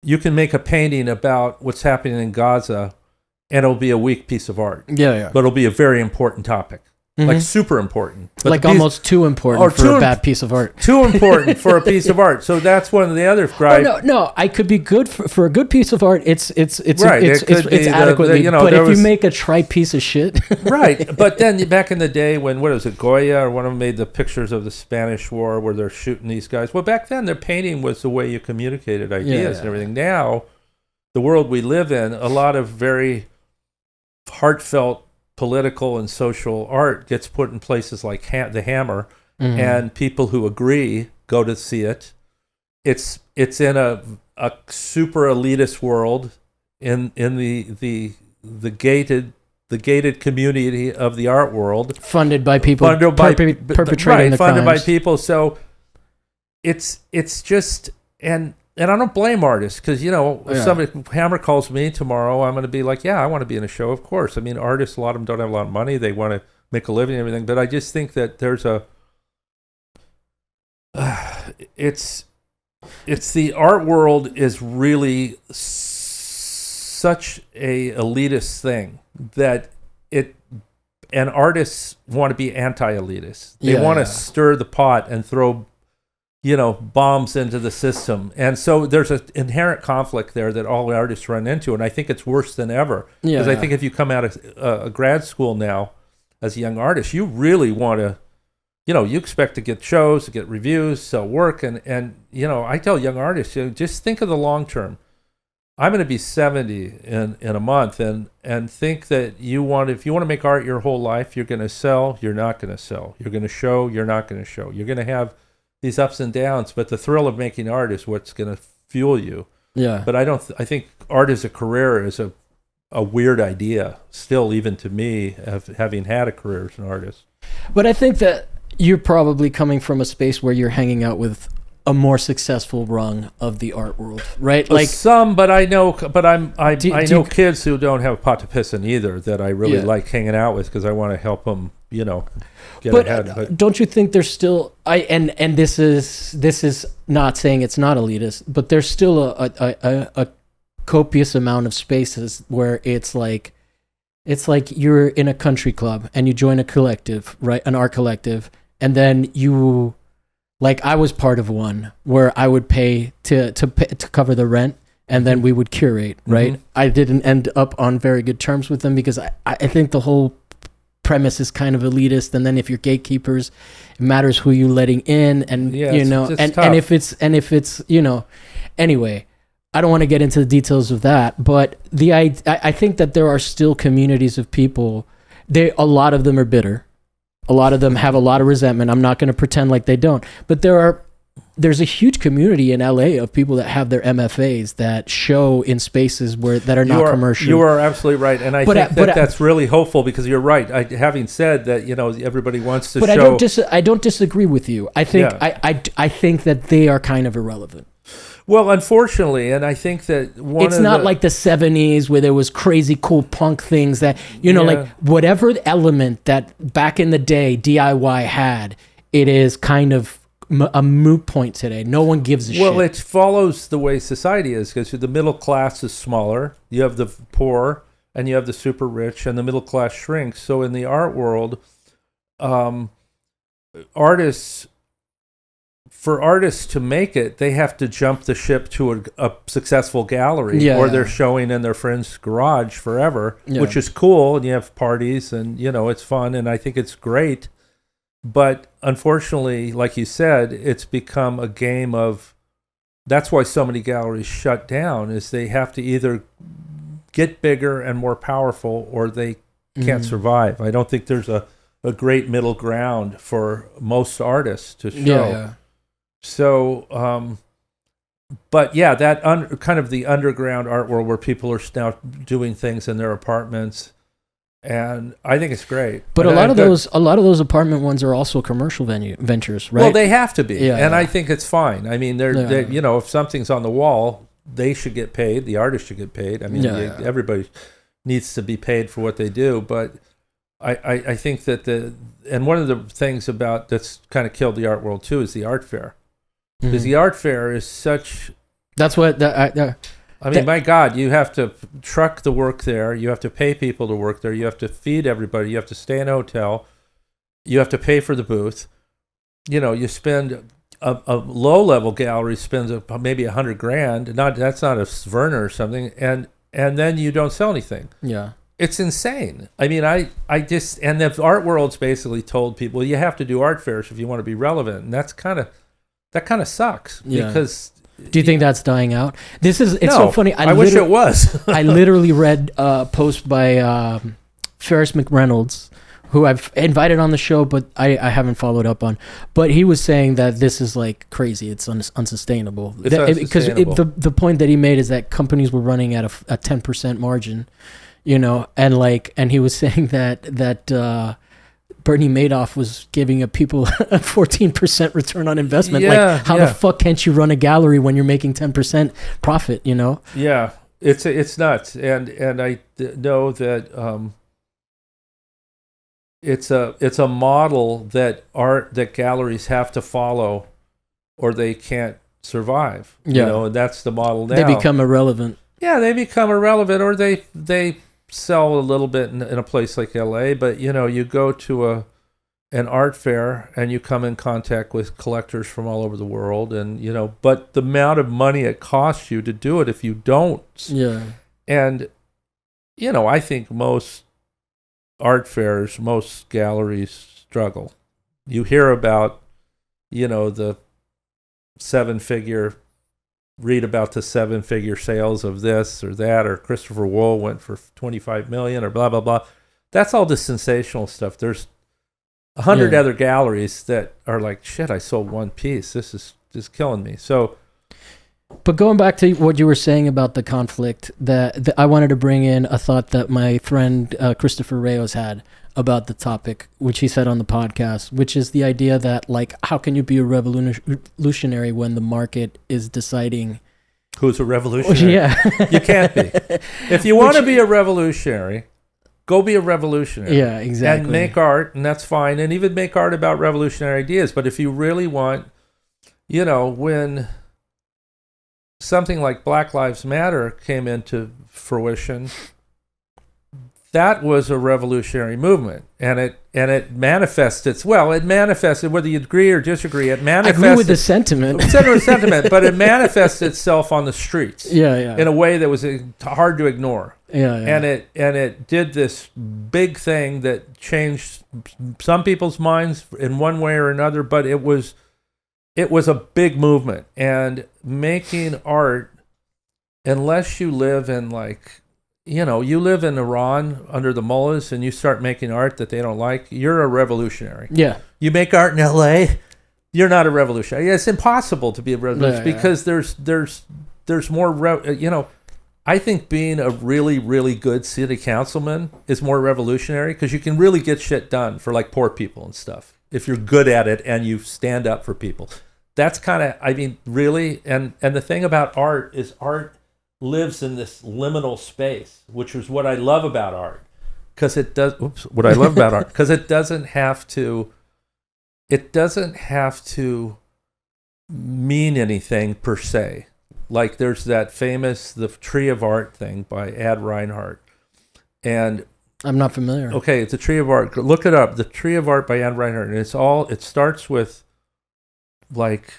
you can make a painting about what's happening in Gaza, and it'll be a weak piece of art. Yeah. But it'll be a very important topic. Like super important. But like almost too important for a bad piece of art. Too important for a piece of art. So that's one of the other gripes. No, I could be good for a good piece of art. It's right. It's adequately. But if you make a trite piece of shit, right. But then back in the day when what was it, Goya or one of them made the pictures of the Spanish War where they're shooting these guys. Well, back then their painting was the way you communicated ideas and everything. Now, the world we live in, a lot of very heartfelt political and social art gets put in places like the Hammer, and people who agree go to see it. It's in a super elitist world in the gated community of the art world, funded by people perpetrating the crimes. Funded by people. So it's just and I don't blame artists because, if somebody Hammer calls me tomorrow, I'm going to be like, yeah, I want to be in a show, of course. I mean, artists, a lot of them don't have a lot of money. They want to make a living and everything. But I just think that there's it's the art world is really such a elitist thing that and artists want to be anti-elitist. They want to stir the pot and throw bombs into the system. And so there's an inherent conflict there that all artists run into. And I think it's worse than ever. Because I think if you come out of a grad school now as a young artist, you really want to, you expect to get shows, to get reviews, sell work. And I tell young artists, just think of the long term. I'm going to be 70 in a month and think that if you want to make art your whole life, you're going to sell, you're not going to sell. You're going to show, you're not going to show. You're going to have these ups and downs, but the thrill of making art is what's going to fuel you. Yeah. But I think art as a career is a weird idea still, even to me, of having had a career as an artist. But I think that you're probably coming from a space where you're hanging out with a more successful rung of the art world, right? Like some, but I know kids who don't have pot to piss in either that I really like hanging out with because I want to help them, get ahead. But don't you think there's still and this is not saying it's not elitist, but there's still a copious amount of spaces where it's like you're in a country club and you join a collective, right? An art collective, and then you. Like I was part of one where I would pay to cover the rent, and then we would curate, right? Mm-hmm. I didn't end up on very good terms with them because I think the whole premise is kind of elitist, and then if you're gatekeepers, it matters who you're letting in, and and if it's anyway. I don't want to get into the details of that, but I think that there are still communities of people. A lot of them are bitter. A lot of them have a lot of resentment. I'm not going to pretend like they don't. But there's a huge community in LA of people that have their MFAs that show in spaces that are not commercial. You are absolutely right. And I think that's really hopeful because you're right. Having said that, everybody wants to show. But I don't disagree with you. I think I think that they are kind of irrelevant. Well, unfortunately, and I think that it's not like the 70s where there was crazy cool punk things that, like whatever element that back in the day DIY had, it is kind of a moot point today. No one gives a shit. Well, it follows the way society is because the middle class is smaller. You have the poor and you have the super rich and the middle class shrinks. So in the art world, for artists to make it, they have to jump the ship to a successful gallery, or they're showing in their friend's garage forever, which is cool. And you have parties, and it's fun, and I think it's great. But unfortunately, like you said, it's become a game of. That's why so many galleries shut down. Is they have to either get bigger and more powerful, or they can't survive. I don't think there's a great middle ground for most artists to show. Yeah. So, but that kind of the underground art world where people are now doing things in their apartments, And I think it's great. But a lot of those apartment ones are also commercial ventures, right? Well, they have to be, Yeah. I think it's fine. I mean, they're you know, if something's on the wall, they should get paid. The artist should get paid. I mean, everybody needs to be paid for what they do. But I think that and one of the things that's kind of killed the art world too is the art fair, because the art fair is such. That's what I mean, my God, you have to truck the work there. You have to pay people to work there. You have to feed everybody. You have to stay in a hotel. You have to pay for the booth. You know, you spend a low-level gallery spends maybe $100,000. That's not a Werner or something, and then you don't sell anything. Yeah, it's insane. I mean, I just, and the art world's basically told people you have to do art fairs if you want to be relevant, and that kind of sucks because. Do you think that's dying out? It's so funny. I wish it was. I literally read a post by Ferris McReynolds, who I've invited on the show, but I haven't followed up on. But he was saying that this is like crazy. It's unsustainable. Because the point that he made is that companies were running at a 10% margin, you know, and he was saying that Bernie Madoff was giving people a 14% return on investment. Like, how the fuck can't you run a gallery when you're making 10% profit, you know? Yeah, it's nuts. And I know that it's a model that galleries have to follow or they can't survive. You know, and that's the model now. They become irrelevant. Yeah, they become irrelevant, or they sell a little bit in a place like LA, but you know, you go to an art fair and you come in contact with collectors from all over the world, and you know, but the amount of money it costs you to do it if you don't. Yeah. And you know, I think most art fairs, most galleries struggle. You hear about, you know, read about the 7-figure sales of this or that, or Christopher Wool went for 25 million or blah, blah, blah. That's all the sensational stuff. There's 100 other galleries that are like, shit, I sold one piece. This is just killing me. So, but going back to what you were saying about the conflict, that I wanted to bring in a thought that my friend Christopher Reyes had about the topic, which he said on the podcast, which is the idea that, like, how can you be a revolutionary when the market is deciding who's a revolutionary? Yeah. You can't be. If you want to be a revolutionary, go be a revolutionary. Yeah, exactly. And make art, and that's fine. And even make art about revolutionary ideas. But if you really want, you know, when something like Black Lives Matter came into fruition, that was a revolutionary movement, and it manifested. Well, it manifested, whether you agree or disagree. It manifested. I agree with the sentiment. But it manifested itself on the streets. Yeah. In a way that was hard to ignore. Yeah. And it did this big thing that changed some people's minds in one way or another. But it was a big movement, and making art, unless you live in, like, you know, you live in Iran under the mullahs and you start making art that they don't like, you're a revolutionary. Yeah. You make art in LA, you're not a revolutionary. It's impossible to be a revolutionary because there's more, you know, I think being a really, really good city councilman is more revolutionary because you can really get shit done for, like, poor people and stuff if you're good at it and you stand up for people. That's kind of, I mean, really, and the thing about art is art lives in this liminal space, which is what I love about art, because it does. What I love about art, because it doesn't have to mean anything per se. Like, there's that famous The Tree of Art thing by Ad Reinhardt, and I'm not familiar. Okay, it's a Tree of Art. Look it up. The Tree of Art by Ad Reinhardt, and it starts with, like,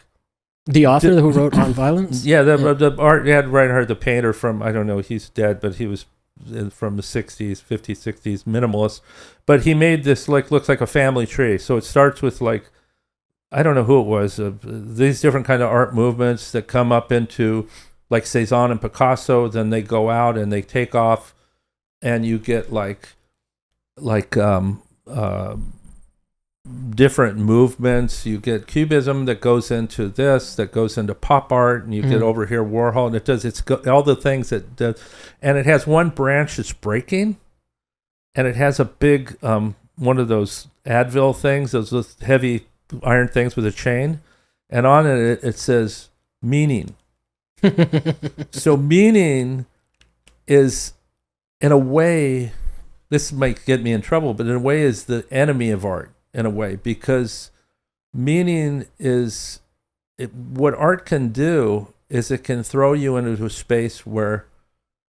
the author who wrote On Violence? Yeah, the art, Ad Reinhardt, the painter from, I don't know, he's dead, but he was from the 60s, 50s, 60s, minimalist. But he made this, like, looks like a family tree. So it starts with, like, I don't know who it was, these different kind of art movements that come up into, like, Cezanne and Picasso. Then they go out and they take off, and you get, like different movements. You get Cubism that goes into this, that goes into pop art, and you get over here Warhol, and it does all the things that does, and it has one branch that's breaking, and it has a big one of those Advil things, those heavy iron things with a chain, and on it says meaning. So meaning is, in a way, this might get me in trouble, but in a way is the enemy of art, in a way, because meaning is, what art can do is it can throw you into a space where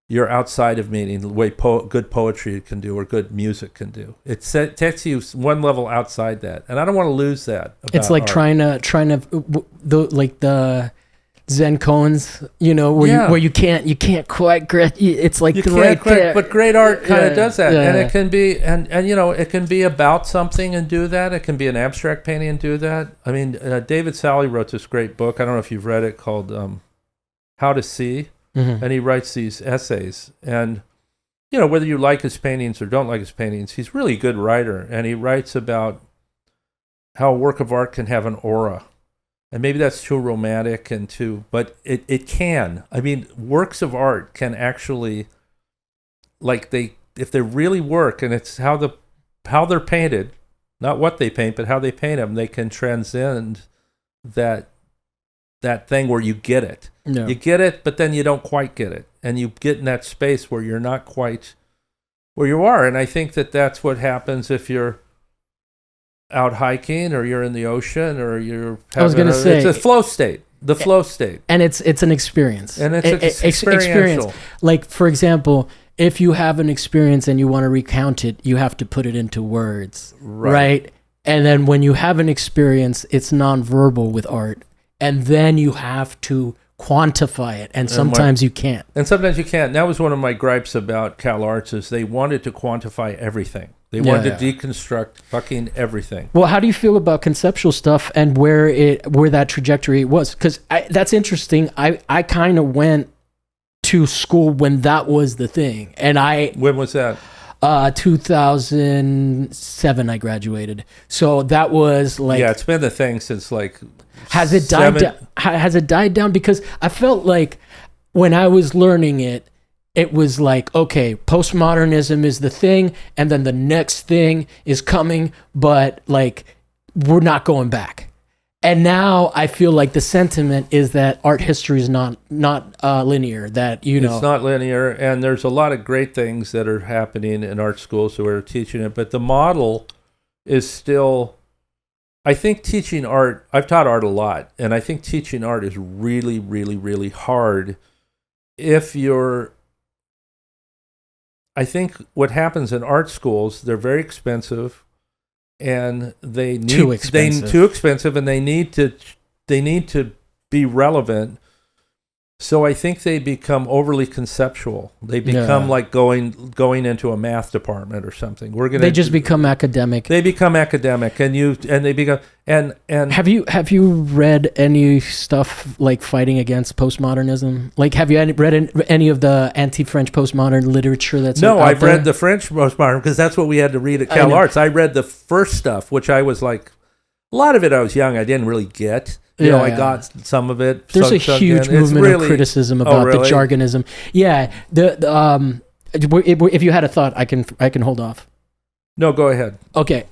you're outside of meaning, the way good poetry can do or good music can do. It takes you one level outside that, and I don't want to lose that. It's like art. trying to like the Zen koans, where you can't quite get. It's like you right can't there. But great art kind of does that, and yeah. it can be, and it can be about something and do that. It can be an abstract painting and do that. I mean, David Sally wrote this great book. I don't know if you've read it, called How to See. Mm-hmm. And he writes these essays, and whether you like his paintings or don't like his paintings, he's really a good writer, and he writes about how a work of art can have an aura, and maybe that's too romantic but it can. I mean, works of art can actually, if they really work, and it's how they're painted, not what they paint, but how they paint them, they can transcend that thing where you get it. Yeah. You get it, but then you don't quite get it. And you get in that space where you're not quite where you are. And I think that's what happens if you're out hiking or you're in the ocean or you're it's a flow state. The flow state. And it's an experience. And it's experiential. Like, for example, if you have an experience and you want to recount it, you have to put it into words. Right? And then when you have an experience, it's nonverbal with art. And then you have to quantify it, and sometimes you can't. And sometimes you can't. That was one of my gripes about CalArts, is they wanted to quantify everything. They wanted to deconstruct fucking everything. Well, how do you feel about conceptual stuff and where that trajectory was? Because that's interesting. I kind of went to school when that was the thing, and When was that? 2007 I graduated. So that was like... Yeah, it's been the thing since like... Has it died down? Has it died down? Because I felt like when I was learning it, it was like, okay, postmodernism is the thing, and then the next thing is coming, but like we're not going back. And now I feel like the sentiment is that art history is not linear. That it's not linear, and there's a lot of great things that are happening in art schools who are teaching it, but the model is still. I think teaching art. I've taught art a lot, and I think teaching art is really, really, really hard. I think what happens in art schools, they're very expensive. And they need too expensive, and they need to be relevant. So I think they become overly conceptual. They become like going into a math department or something. They just become academic. They become academic, and they become and. Have you read any stuff like fighting against postmodernism? Like, have you read any of the anti-French postmodern literature that's No, I've read the French postmodern because that's what we had to read at CalArts. I read the first stuff, which I was like, a lot of it I was young, I didn't really get. I got some of it. There's a huge movement of criticism about the jargonism. Yeah. If you had a thought, I can hold off. No, go ahead. Okay.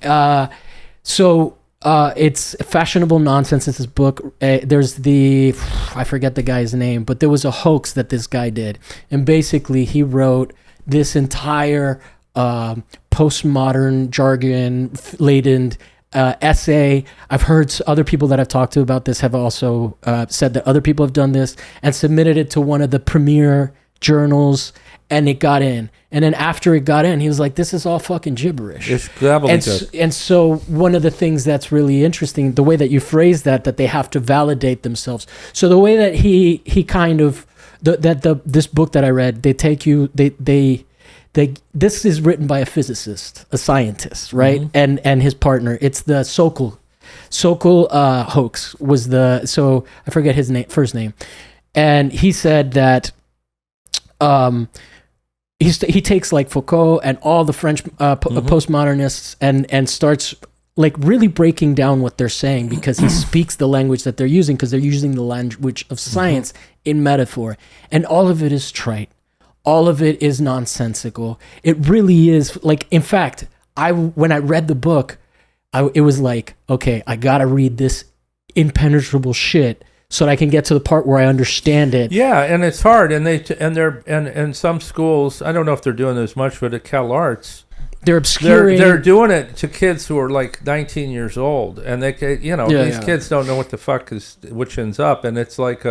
So it's fashionable nonsense. It's this book. There's I forget the guy's name, but there was a hoax that this guy did, and basically he wrote this entire postmodern jargon laden essay. I've heard other people that I've talked to about this have also said that other people have done this and submitted it to one of the premier journals, and it got in. And then after it got in, he was like, this is all fucking gibberish. It's gobbledygook. And so one of the things that's really interesting, the way that you phrase that they have to validate themselves. So the way that he kind of, this book that I read, this is written by a physicist, a scientist, right? Mm-hmm. And his partner. It's the Sokol hoax was so I forget his first name. And he said that he takes like Foucault and all the French postmodernists and starts like really breaking down what they're saying, because he speaks the language that they're using, because they're using the language of science in metaphor. And all of it is trite. all of it is nonsensical. It really is. Like, in fact, when I read the book, it was like, okay, I gotta read this impenetrable shit so that I can get to the part where I understand it. Yeah, and it's hard, and some schools, I don't know if they're doing this much, but at CalArts, they're obscuring. They're doing it to kids who are like 19 years old, and these kids don't know what the fuck is which ends up, and it's like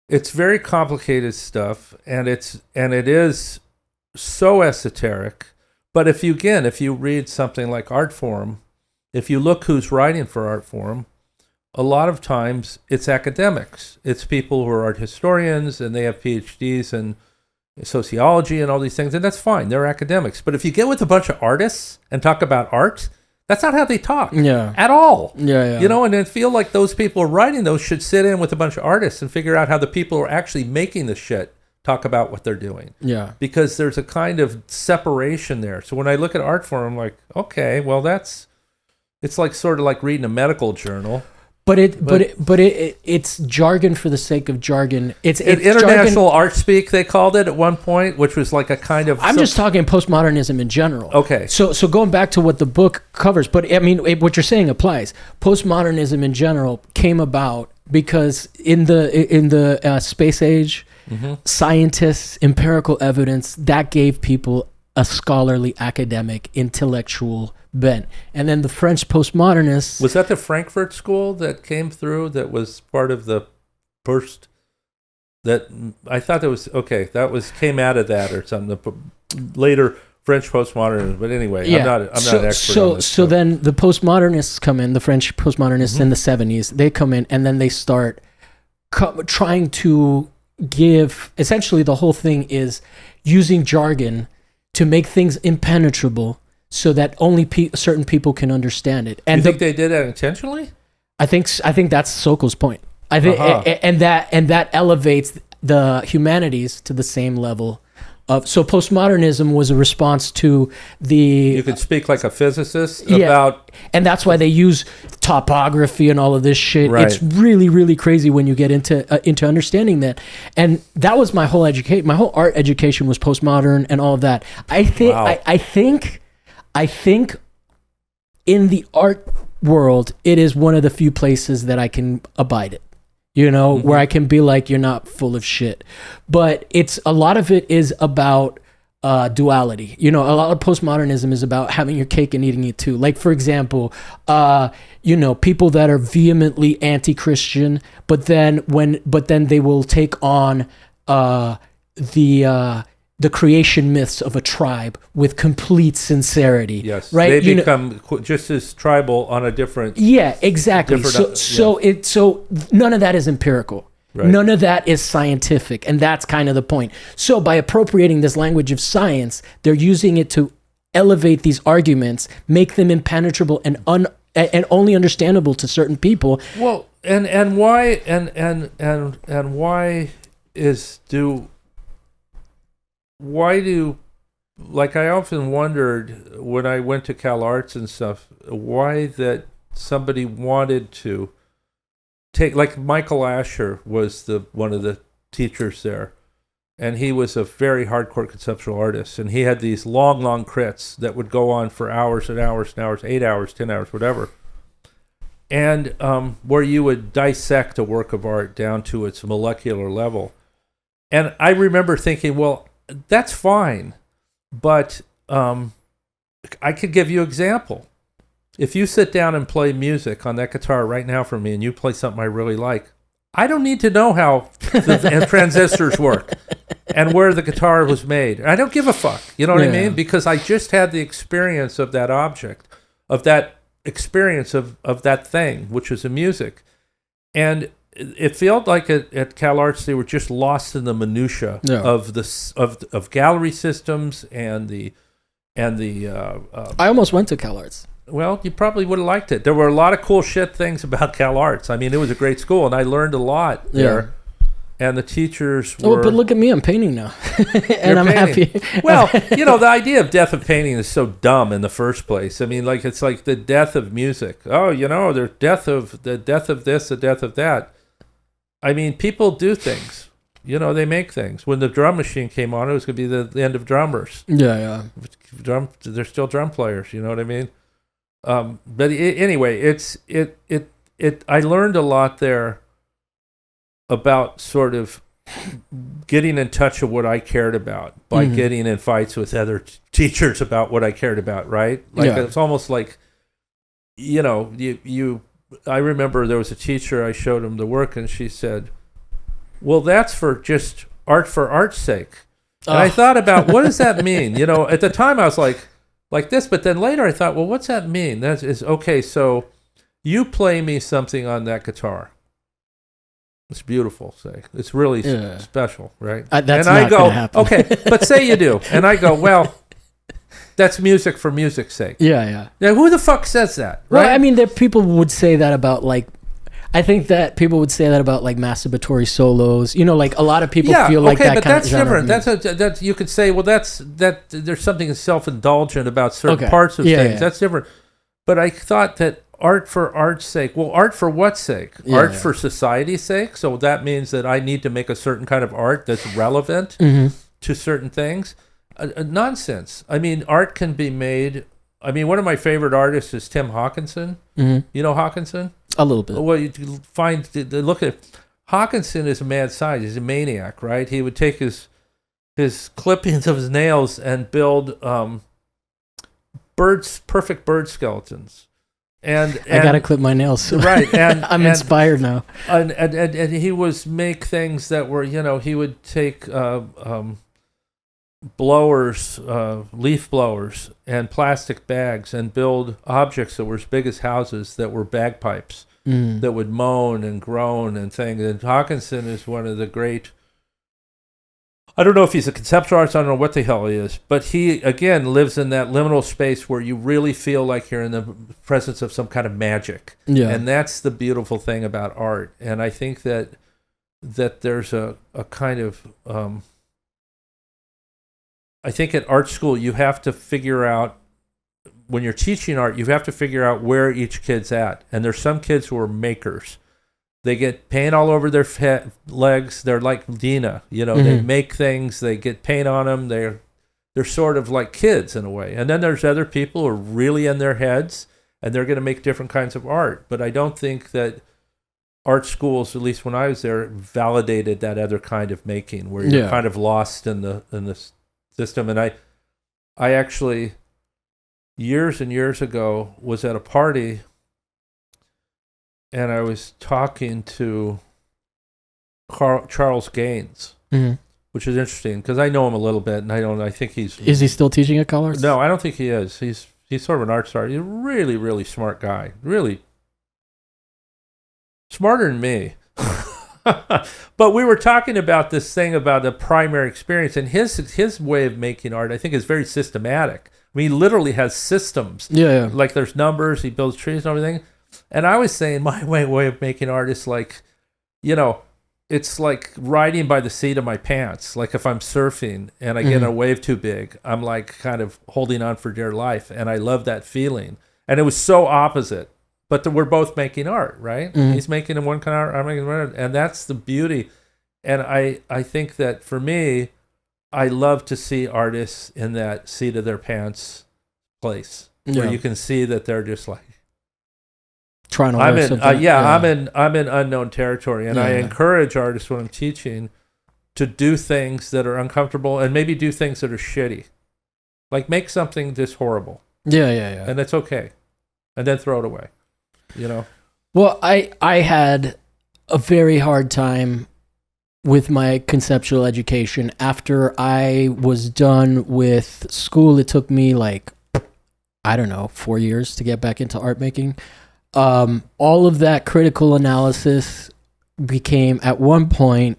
it's very complicated stuff, and it is so esoteric. But if you read something like Artforum, if you look who's writing for Artforum, a lot of times it's academics. It's people who are art historians, and they have PhDs in sociology and all these things, and that's fine. They're academics. But if you get with a bunch of artists and talk about art, that's not how they talk at all. Yeah. And I feel like those people writing those should sit in with a bunch of artists and figure out how the people who are actually making the shit talk about what they're doing. Yeah. Because there's a kind of separation there. So when I look at Artforum, I'm like, okay, well, it's like sort of like reading a medical journal. But it's jargon for the sake of jargon. It's international jargon. Art speak, they called it at one point, which was like a kind of. I'm just talking postmodernism in general. Okay. So going back to what the book covers, but I mean, what you're saying applies. Postmodernism in general came about because in the space age, scientists, empirical evidence that gave people a scholarly, academic, intellectual bent. And then the French postmodernists... Was that the Frankfurt School that came through that was part of the first... That I thought that came out of that or something. The later French postmodernism. But anyway, I'm not an expert on this. So then the postmodernists come in, the French postmodernists in the 70s, they come in and then they start trying to give... Essentially, the whole thing is using jargon to make things impenetrable so that only certain people can understand it. And you think they did that intentionally? I think that's Sokol's point. I think, and that elevates the humanities to the same level of. So postmodernism was a response to the. You could speak like a physicist about, and that's why they use topography and all of this shit. Right. It's really, really crazy when you get into understanding that. And that was my whole education. My whole art education was postmodern and all of that. I think. Wow. I think in the art world, it is one of the few places that I can abide it, where I can be like, you're not full of shit. But a lot of it is about duality. A lot of postmodernism is about having your cake and eating it too. Like, for example, people that are vehemently anti-Christian, but then they will take on the creation myths of a tribe with complete sincerity. Yes, right. They become just as tribal on a different. Yeah, exactly. So none of that is empirical. Right. None of that is scientific, and that's kind of the point. So by appropriating this language of science, they're using it to elevate these arguments, make them impenetrable and only understandable to certain people. Well, and why like I often wondered when I went to CalArts and stuff, why that somebody wanted to take, like Michael Asher was one of the teachers there, and he was a very hardcore conceptual artist, and he had these long crits that would go on for hours and hours and hours, 8 hours, 10 hours, whatever, and where you would dissect a work of art down to its molecular level. And I remember thinking, well, that's fine, but I could give you an example. If you sit down and play music on that guitar right now for me and you play something I really like, I don't need to know how the transistors work and where the guitar was made. I don't give a fuck. You know what I mean? Because I just had the experience of that object, of that experience of that thing, which is the music. And it felt like at CalArts they were just lost in the minutia of gallery systems and the. I almost went to CalArts. Well, you probably would have liked it. There were a lot of cool shit things about CalArts. I mean, it was a great school, and I learned a lot there. And the teachers were... Oh, but look at me, I'm painting now. And I'm happy. Well, the idea of death of painting is so dumb in the first place. I mean, like, it's like the death of music. Oh, there's the death of this, the death of that. I mean, people do things. You know, they make things. When the drum machine came on, it was going to be the end of drummers. Yeah. They're still drum players. You know what I mean? But anyway, I learned a lot there about sort of getting in touch with what I cared about by getting in fights with other teachers about what I cared about, right? Like it's almost like, you know, I remember there was a teacher, I showed him the work, and she said, well, that's for just art for art's sake. And I thought about, what does that mean? You know, at the time I was like this, but then later I thought, well, what's that mean? That is, okay, so you play me something on that guitar. It's beautiful, say. It's really special, right? That's and not I go, gonna happen. okay, but say you do. And I go, well, that's music for music's sake. Yeah. Now, who the fuck says that, right? Well, I mean, people would say that about, like, I think that people would say that about, like, masturbatory solos. You know, like, a lot of people feel like that kind of genre. Okay, but that's different. That's you could say, well, there's something self-indulgent about certain parts of things. That's different. But I thought that art for art's sake. Well, art for what sake? Art for society's sake. So that means that I need to make a certain kind of art that's relevant to certain things. Nonsense. I mean, art can be made. I mean, one of my favorite artists is Tim Hawkinson. You know Hawkinson? A little bit. Well, you look at Hawkinson is a mad scientist. He's a maniac, right? He would take his clippings of his nails and build perfect bird skeletons. And I gotta clip my nails, right? And I'm inspired now. And he was make things that were, you know, he would take blowers, leaf blowers, and plastic bags, and build objects that were as big as houses that were bagpipes that would moan and groan and things. And Hawkinson is one of the great. I don't know if he's a conceptual artist. I don't know what the hell he is, but he again lives in that liminal space where you really feel like you're in the presence of some kind of magic. Yeah, and that's the beautiful thing about art. And I think that there's a kind of I think at art school you have to figure out, when you're teaching art, you have to figure out where each kid's at. And there's some kids who are makers. They get paint all over their legs. They're like Dina, you know. They make things. They get paint on them. They're sort of like kids in a way. And then there's other people who are really in their heads, and they're going to make different kinds of art. But I don't think that art schools, at least when I was there, validated that other kind of making, where you're kind of lost in the system. And I actually, years and years ago, was at a party. And I was talking to Charles Gaines, which is interesting because I know him a little bit, and I think he's. Is he still teaching at CalArts? No, I don't think he is. He's sort of an art star. He's a really, really smart guy. Really smarter than me. But we were talking about this thing about the primary experience, and his way of making art, I think, is very systematic. I mean, he literally has systems. Yeah. Like there's numbers. He builds trees and everything. And I was saying my way of making art is like, you know, it's like riding by the seat of my pants. Like if I'm surfing and I get a wave too big, I'm like kind of holding on for dear life. And I love that feeling. And it was so opposite. But we're both making art, right? He's making one kind of art, I'm making art. And that's the beauty. And I think that for me, I love to see artists in that seat of their pants place. Where you can see that they're just like, trying to learn something. I'm in unknown territory, and I encourage artists when I'm teaching to do things that are uncomfortable and maybe do things that are shitty, like make something just horrible. Yeah, and it's okay, and then throw it away. You know. Well, I had a very hard time with my conceptual education after I was done with school. It took me like, I don't know, 4 years to get back into art making. All of that critical analysis became at one point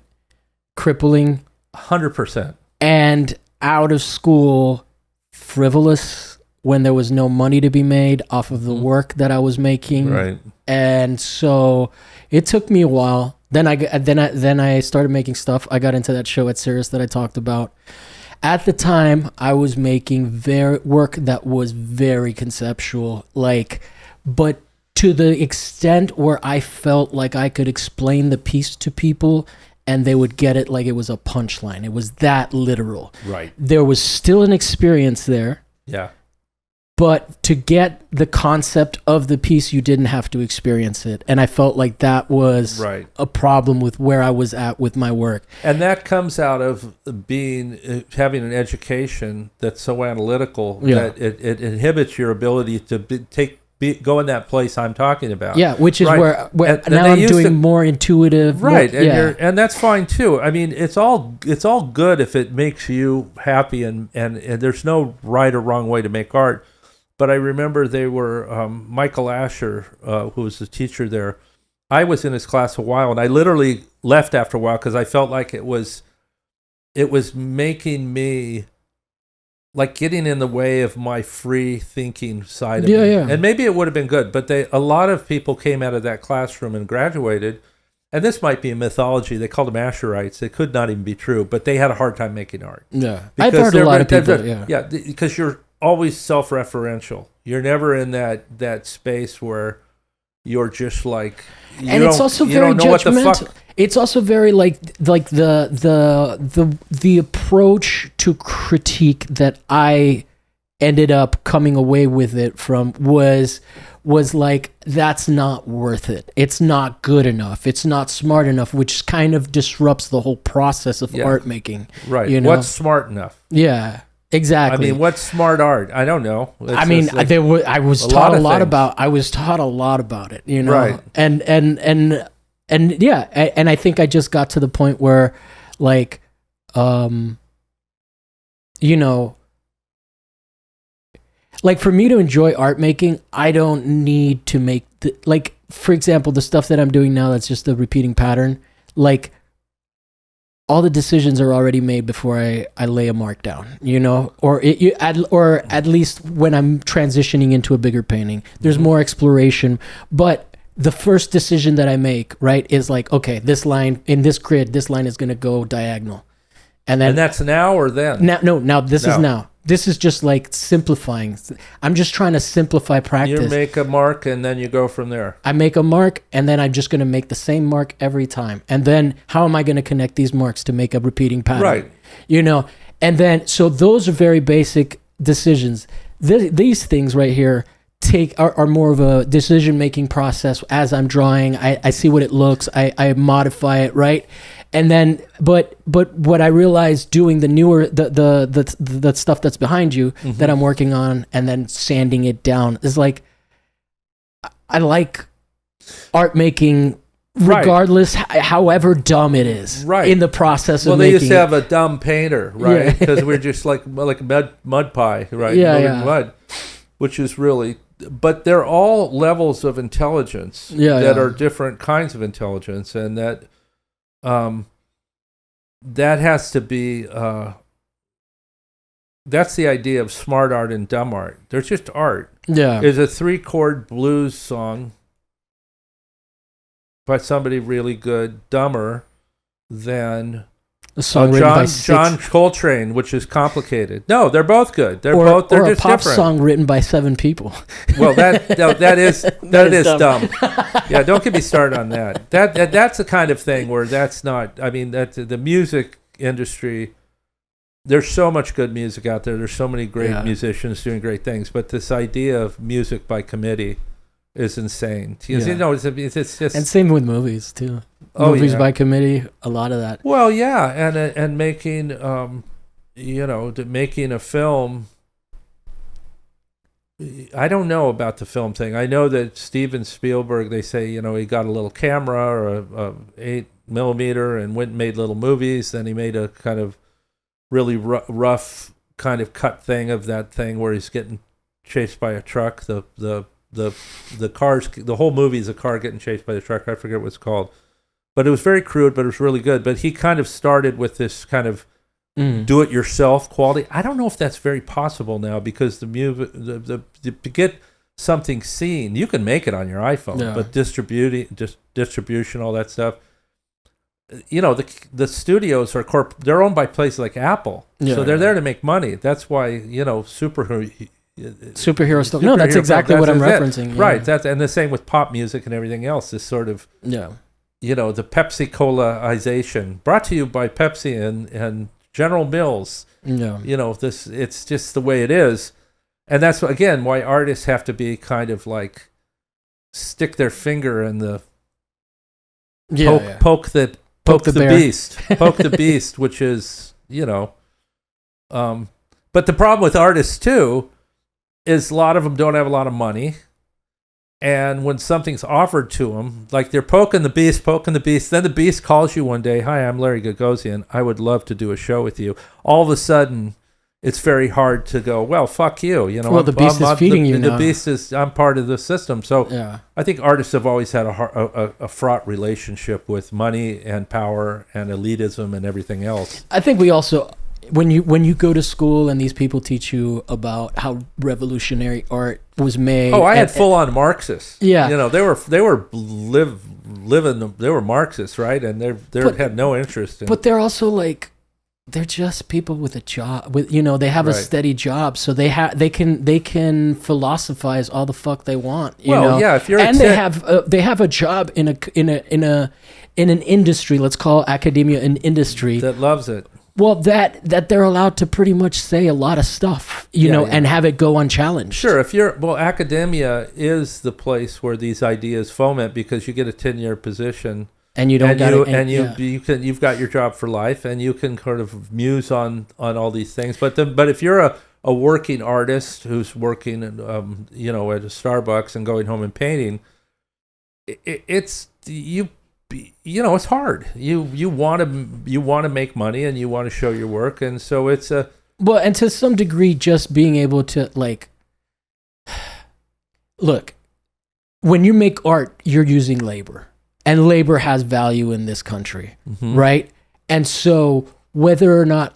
crippling. 100%. And out of school, frivolous when there was no money to be made off of the work that I was making. Right. And so it took me a while. Then I started making stuff. I got into that show at Sirius that I talked about. At the time, I was making work that was very conceptual, but to the extent where I felt like I could explain the piece to people and they would get it like it was a punchline. It was that literal. Right. There was still an experience there. Yeah. But to get the concept of the piece, you didn't have to experience it. And I felt like that was a problem with where I was at with my work. And that comes out of having an education that's so analytical that it inhibits your ability to go in that place I'm talking about. Yeah, which is where now I'm doing more intuitive. Right, and that's fine too. I mean, it's all good if it makes you happy, and there's no right or wrong way to make art. But I remember they were Michael Asher, who was the teacher there. I was in his class a while, and I literally left after a while because I felt like it was making me like getting in the way of my free thinking side of me. Yeah. And maybe it would have been good, but a lot of people came out of that classroom and graduated. And this might be a mythology. They called them Asherites. It could not even be true, but they had a hard time making art. Yeah, I've heard a lot of people. Yeah, because you're always self-referential. You're never in that space where you're just like, and it's also very judgmental. It's also very like the approach to critique that I ended up coming away with it from was like, that's not worth it. It's not good enough. It's not smart enough, which kind of disrupts the whole process of art making. Right. You know? What's smart enough? Yeah. Exactly. I mean, what's smart art? I don't know. I was taught a lot about it, you know. Right. And yeah, and I think I just got to the point where, like, you know, like for me to enjoy art making, I don't need to make like, for example, the stuff that I'm doing now that's just a repeating pattern, like, all the decisions are already made before I lay a mark down, you know, or at least when I'm transitioning into a bigger painting, there's more exploration. But the first decision that I make, right, is like, okay, this line in this grid, this line is going to go diagonal, and that's now or then. Now this is now. This is just like simplifying. I'm just trying to simplify practice. You make a mark and then you go from there. I make a mark and then I'm just going to make the same mark every time. And then how am I going to connect these marks to make a repeating pattern? Right. You know, and then, so those are very basic decisions. These things right here are more of a decision-making process as I'm drawing. I see what it looks. I modify it, right? And then, but what I realized doing the newer, the stuff that's behind you that I'm working on, and then sanding it down is like, I like art making regardless, however dumb it is, in the process of making. Well, they used to have a dumb painter, right? Because we're just like mud pie, right? Mud, which is really, but they're all levels of intelligence that are different kinds of intelligence, and that has to be that's the idea of smart art and dumb art. They're just art. There's a 3-chord blues song by somebody really good, dumber than a song John Coltrane, which is complicated. No, they're both good. They're just a pop different. Song written by 7 people. Well, that is dumb. Yeah, don't get me started on that. That's the kind of thing where that's not. I mean, that the music industry. There's so much good music out there. There's so many great musicians doing great things, but this idea of music by committee is insane. You know, it's just, and same with movies too. Movies by committee, a lot of that. Well, yeah, and making making a film. I don't know about the film thing. I know that Steven Spielberg, they say, he got a little camera or a 8mm and went and made little movies. Then he made a kind of really rough kind of cut thing of that thing where he's getting chased by a truck. The cars, the whole movie is a car getting chased by the truck. I forget what it's called, but it was very crude, but it was really good. But he kind of started with this kind of do-it-yourself quality. I don't know if that's very possible now, because the to get something seen, you can make it on your iPhone, but distribution, all that stuff. The studios are they're owned by places like Apple, so they're there to make money. That's why superhero stuff. No, that's exactly what I'm referencing. Right. And the same with pop music and everything else. This sort of the Pepsi Colaization, brought to you by Pepsi and General Mills. Yeah. It's just the way it is. And that's, again, why artists have to be kind of like stick their finger in the poke the beast. Poke the beast, which is, but the problem with artists too is a lot of them don't have a lot of money. And when something's offered to them, like they're poking the beast, then the beast calls you one day, "Hi, I'm Larry Gagosian. I would love to do a show with you." All of a sudden, it's very hard to go, "Well, fuck you." Well, the beast is feeding you now. The beast is, I'm part of the system. So yeah. I think artists have always had a fraught relationship with money and power and elitism and everything else. I think we also, when you go to school and these people teach you about how revolutionary art was made. Oh, I had full on Marxists. Yeah. They were Marxists, right? And they had no interest in. But they're also like, they're just people with a job. They have a steady job, so they can philosophize all the fuck they want. Yeah, if you're they have a job in an industry. Let's call academia an industry that loves it. Well, that they're allowed to pretty much say a lot of stuff, and have it go unchallenged. Sure, academia is the place where these ideas foment, because you get a 10-year position, and you don't you've got your job for life, and you can kind of muse on all these things. But if you're a working artist who's working at a Starbucks and going home and painting, it's hard. You want to make money, and you want to show your work, and so it's and to some degree, just being able to look, when you make art, you're using labor, and labor has value in this country, right? And so whether or not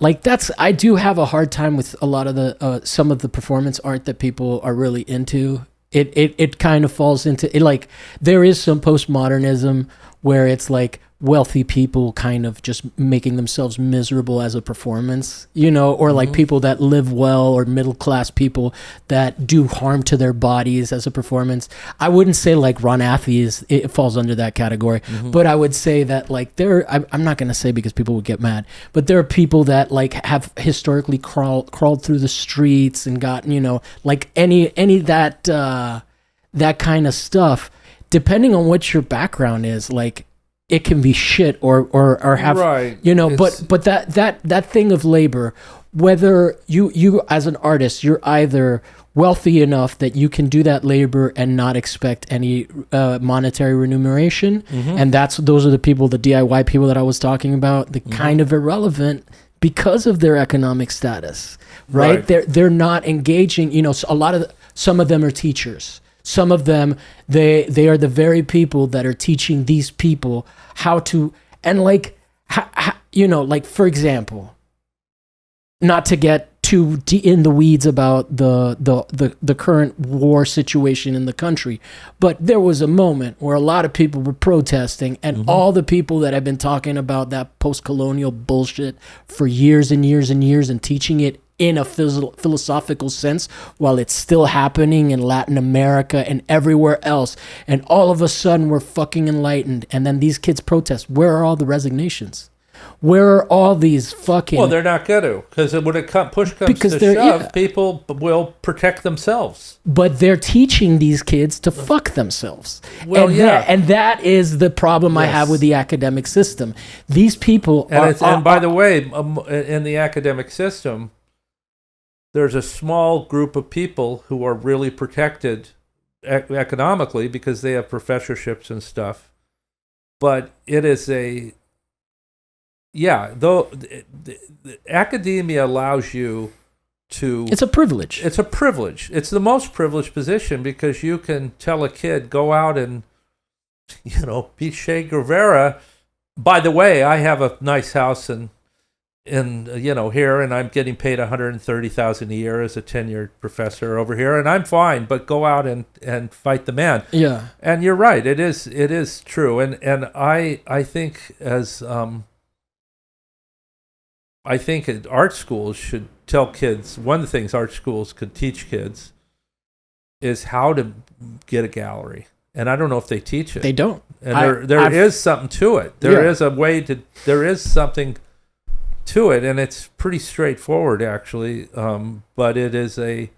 I do have a hard time with a lot of the some of the performance art that people are really into. It kind of falls into it, there is some postmodernism where it's like wealthy people kind of just making themselves miserable as a performance, or people that live well, or middle class people that do harm to their bodies as a performance. I wouldn't say Ron Athey it falls under that category, but I would say that I'm not going to say because people would get mad, but there are people that have historically crawled through the streets and got, any that kind of stuff. Depending on what your background is, it can be shit or have, right. But that thing of labor, whether you as an artist, you're either wealthy enough that you can do that labor and not expect any monetary remuneration, and those are the people, the DIY people that I was talking about, the kind of irrelevant because of their economic status, right? They're not engaging. Some of them are teachers. Some of them, they are the very people that are teaching these people how to, and for example, not to get too in the weeds about the current war situation in the country, but there was a moment where a lot of people were protesting, and all the people that have been talking about that post-colonial bullshit for years and years and years and teaching it in a philosophical sense while it's still happening in Latin America and everywhere else, and all of a sudden we're fucking enlightened, and then these kids protest. Where are all the resignations? Where are all these fucking... Well, they're not going to, because when push comes to shove, people will protect themselves. But they're teaching these kids to fuck themselves. Well, and that is the problem I have with the academic system. These people and by the way, in the academic system, there's a small group of people who are really protected economically because they have professorships and stuff. But it is academia allows you to... It's a privilege. It's a privilege. It's the most privileged position because you can tell a kid, go out and, be Che Guevara. By the way, I have a nice house in here, and I'm getting paid $130,000 a year as a tenured professor over here, and I'm fine. But go out and fight the man. Yeah. And you're right. It is true. And I think I think art schools should tell kids, one of the things art schools could teach kids is how to get a gallery and I don't know if they teach it. They don't. And there is something to it. There is a way to. There is something to it, and it's pretty straightforward, actually. But it is a.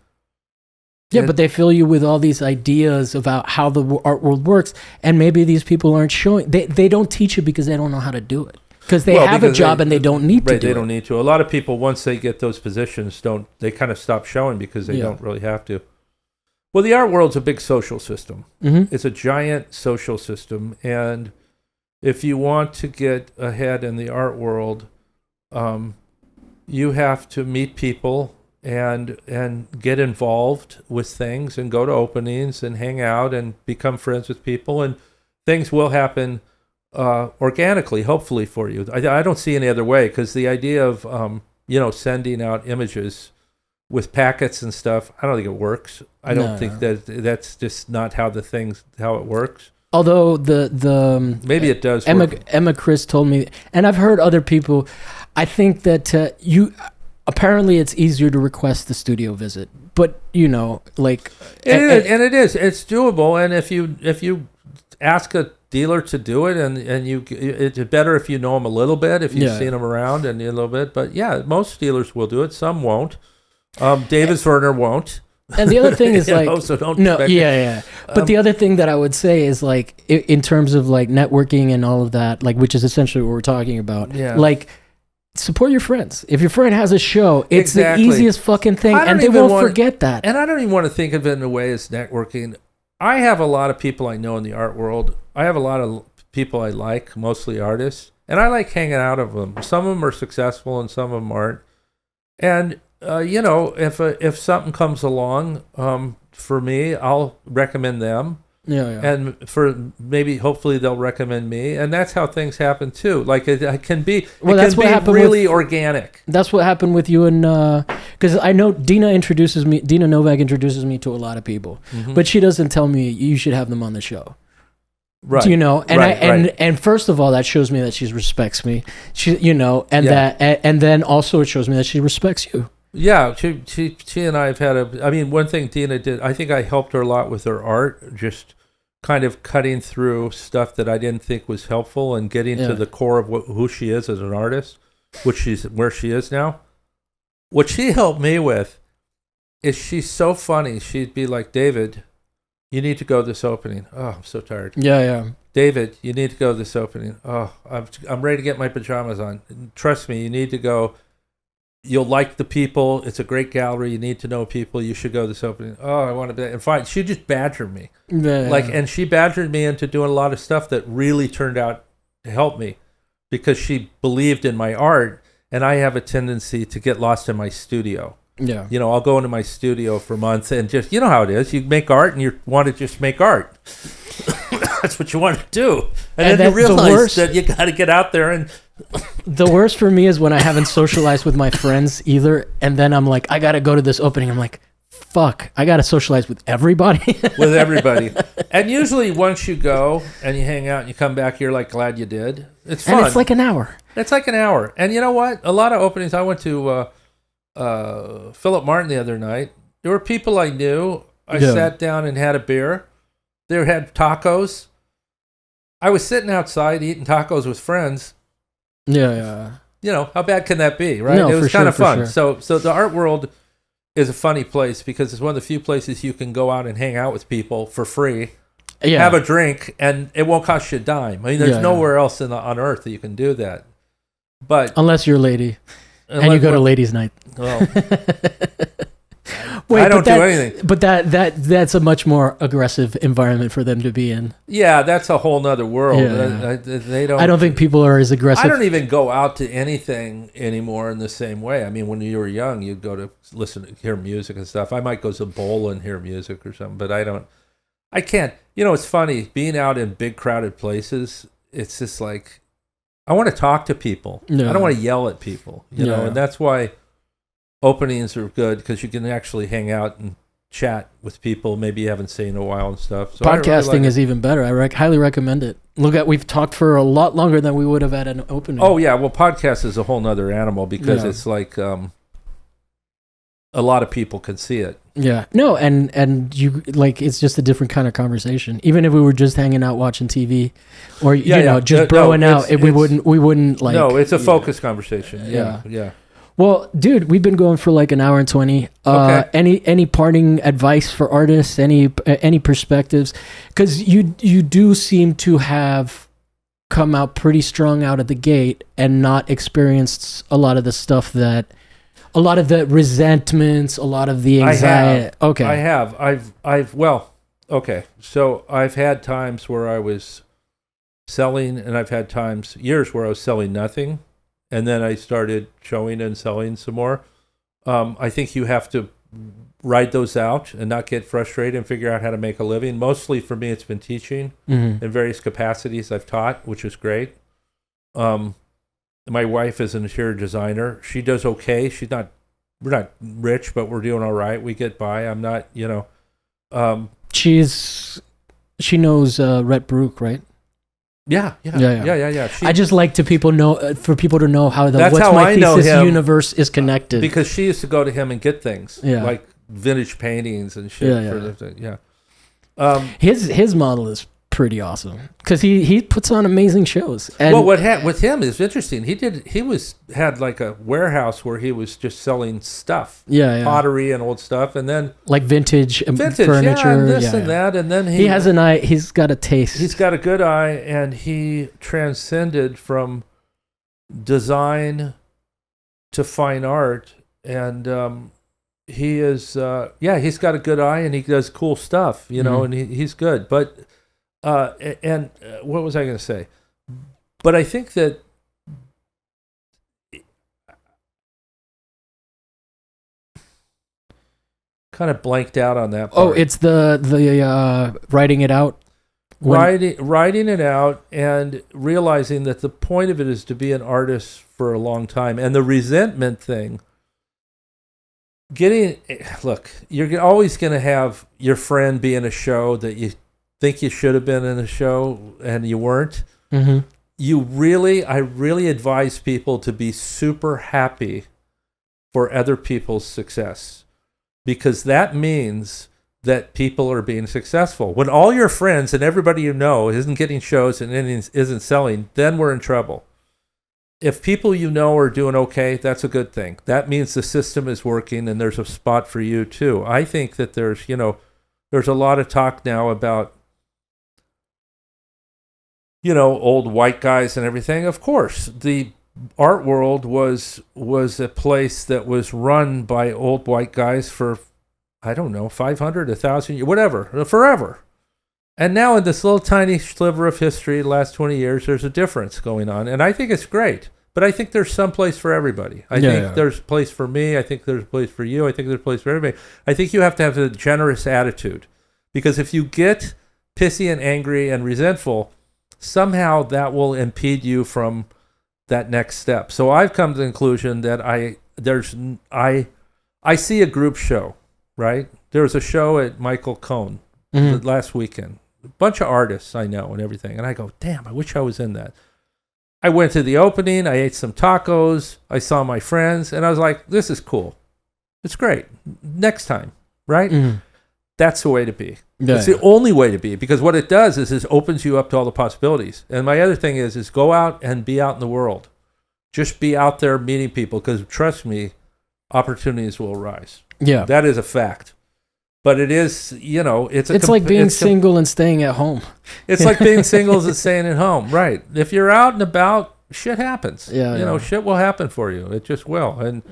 Yeah, but they fill you with all these ideas about how the art world works, and maybe these people aren't showing. They don't teach it because they don't know how to do it. Because they have a job and they don't need to do it. They don't need to. A lot of people, once they get those positions, they kind of stop showing because they don't really have to. Well, the art world's a big social system. Mm-hmm. It's a giant social system, and if you want to get ahead in the art world, you have to meet people and get involved with things and go to openings and hang out and become friends with people, and things will happen organically, hopefully, for you. I don't see any other way, because the idea of sending out images with packets and stuff, I don't think it works. I don't think that's just not how it works. Although the maybe it does. Emma Chris told me, and I've heard other people. I think that apparently it's easier to request the studio visit, but like it's doable, and if you ask a dealer to do it, and it's better if you know them a little bit, if you've seen them around and a little bit. But yeah, most dealers will do it. Some won't. David Werner won't. And the other thing is like, so don't But the other thing that I would say is like, in terms of like networking and all of that, like, which is essentially what we're talking about. Yeah. Like, support your friends. If your friend has a show, it's the easiest fucking thing, and they won't forget that. And I don't even want to think of it in a way as networking. I have a lot of people I know in the art world. I have a lot of people I like, mostly artists, and I like hanging out with them. Some of them are successful and some of them aren't. And if something comes along for me, I'll recommend them. Yeah. And hopefully they'll recommend me, and that's how things happen too. Like it can be. Well, that's what happened. Really organic. That's what happened with you, and because I know Dina Novak introduces me to a lot of people, but she doesn't tell me you should have them on the show. Right. And first of all, that shows me that she respects me. And then also it shows me that she respects you. Yeah, she and I have had one thing Dina did, I think I helped her a lot with her art, just kind of cutting through stuff that I didn't think was helpful and getting to the core of who she is as an artist, where she is now. What she helped me with is she's so funny. She'd be like, David, you need to go to this opening. Oh, I'm so tired. Yeah. David, you need to go to this opening. Oh, I'm ready to get my pajamas on. Trust me, you need to go. You'll like the people. It's a great gallery. You need to know people. You should go to this opening. Oh, I want to be. And fine, she just badgered me. Yeah. And she badgered me into doing a lot of stuff that really turned out to help me, because she believed in my art, and I have a tendency to get lost in my studio. Yeah. I'll go into my studio for months and just, you know how it is. You make art and you want to just make art. That's what you want to do. And then you realize that you got to get out there and... The worst for me is when I haven't socialized with my friends either, and then I'm like, I got to go to this opening. I'm like, fuck, I got to socialize with everybody. With everybody. And usually once you go and you hang out and you come back, you're like glad you did. It's fun. And it's like an hour. And you know what? A lot of openings, I went to Philip Martin the other night. There were people I knew. I sat down and had a beer. They had tacos. I was sitting outside eating tacos with friends. Yeah. How bad can that be, right? No, it was kind of fun. Sure. So the art world is a funny place, because it's one of the few places you can go out and hang out with people for free, have a drink, and it won't cost you a dime. There's nowhere else on earth that you can do that. But unless you're a lady, and you go to ladies' night. Well, Wait, I don't do anything. But that's a much more aggressive environment for them to be in. Yeah, that's a whole nother world. Yeah. They don't. I don't think people are as aggressive. I don't even go out to anything anymore in the same way. When you were young, you'd go to hear music and stuff. I might go to bowl and hear music or something, but I don't. I can't. It's funny being out in big crowded places. It's just like I want to talk to people. No. I don't want to yell at people. And that's why openings are good, because you can actually hang out and chat with people maybe you haven't seen in a while and stuff. So podcasting is even better. I highly recommend it. We've talked for a lot longer than we would have at an opening. Oh yeah, well, podcast is a whole nother animal, because it's like a lot of people can see it. Yeah. No, and you like it's just a different kind of conversation. Even if we were just hanging out watching TV, or just broing out, we wouldn't like. No, it's a focused conversation. Yeah. Well, dude, we've been going for like an hour and 20. Okay. Any parting advice for artists? Any perspectives? Because you do seem to have come out pretty strong out of the gate and not experienced a lot of the stuff that, a lot of the resentments, a lot of the anxiety. I have. Okay. So I've had times where I was selling, and I've had years where I was selling nothing. And then I started showing and selling some more. I think you have to ride those out and not get frustrated and figure out how to make a living. Mostly for me, it's been teaching in various capacities. I've taught, which is great. My wife is an interior designer. She does okay. We're not rich, but we're doing all right. We get by. I'm not, she knows Rhett Baruch, right? Yeah. I just like for people to know how What's My Thesis universe is connected. Because she used to go to him and get things, like vintage paintings and shit. His model is pretty awesome because he puts on amazing shows. And with him is interesting. He had like a warehouse where he was just selling stuff, pottery and old stuff, and then like vintage furniture, and this and that, and then he has an eye. He's got a taste. He's got a good eye, and he transcended from design to fine art, and he is he's got a good eye, and he does cool stuff, and he's good, but. And what was I going to say? But I think that kind of blanked out on that part. Oh, it's the writing it out? Writing it out and realizing that the point of it is to be an artist for a long time. And the resentment thing, you're always going to have your friend be in a show that you think you should have been in a show and you weren't. I really advise people to be super happy for other people's success, because that means that people are being successful. When all your friends and everybody you know isn't getting shows and isn't selling, then we're in trouble. If people you know are doing okay, that's a good thing. That means the system is working and there's a spot for you too. I think that there's a lot of talk now about old white guys and everything. Of course, the art world was a place that was run by old white guys for, 500, 1,000 years, whatever, forever. And now in this little tiny sliver of history, the last 20 years, there's a difference going on. And I think it's great. But I think there's some place for everybody. I think there's a place for me. I think there's a place for you. I think there's a place for everybody. I think you have to have a generous attitude. Because if you get pissy and angry and resentful, somehow that will impede you from that next step. So I've come to the conclusion that I see a group show, right? There was a show at Michael Cohn last weekend. A bunch of artists I know and everything. And I go, damn, I wish I was in that. I went to the opening. I ate some tacos. I saw my friends. And I was like, this is cool. It's great. Next time, right? Mm-hmm. That's the way to be. It's the only way to be, because what it does is it opens you up to all the possibilities. And my other thing is go out and be out in the world. Just be out there meeting people, because trust me, opportunities will arise. Yeah. That is a fact. But it is, it's like being single and staying at home. It's like being single and staying at home, right? If you're out and about, shit happens. Shit will happen for you. It just will. And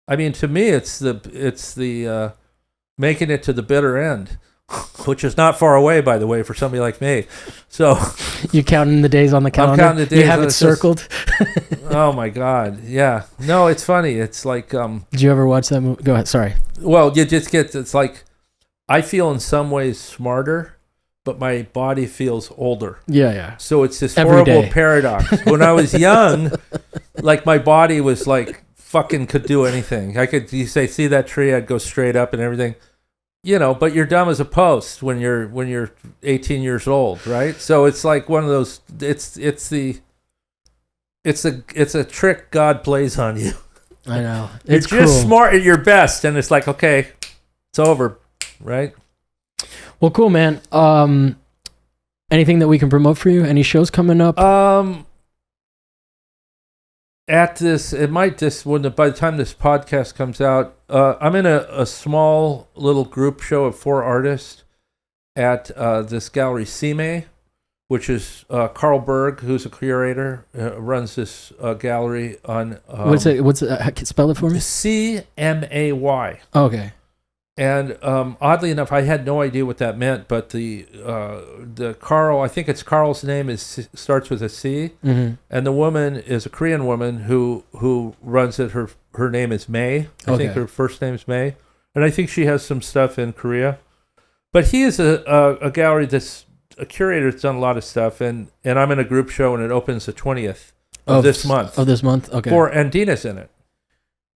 I mean, to me, it's the making it to the bitter end, which is not far away, by the way, for somebody like me. So you counting the days on the calendar? I'm counting the days. You have it circled? Oh my God. Yeah. No, it's funny. It's like, did you ever watch that movie? Go ahead. Sorry. Well, you just it's like, I feel in some ways smarter, but my body feels older. Yeah. So it's this horrible paradox. When I was young, like my body was like, fucking could do anything. You see that tree, I'd go straight up and everything. But you're dumb as a post when you're 18 years old, right? So it's like one of those. It's a trick God plays on you. I know. You're It's just cool. smart at your best, and it's like, okay, it's over, right? Well, cool, man. Anything that we can promote for you? Any shows coming up? At this, it might just by the time this podcast comes out, I'm in a small little group show of 4 artists at this gallery CMay, which is Carl Berg, who's a curator, runs this gallery on. What's it? Spell it for me. CMay. Okay. And oddly enough, I had no idea what that meant, but the Carl, I think it's Carl's name starts with a C, and the woman is a Korean woman who runs it. Her name is May. I think her first name is May, and I think she has some stuff in Korea. But he is a gallery that's a curator that's done a lot of stuff, and I'm in a group show, and it opens the 20th of this month. Of this month, okay. And Dina's in it.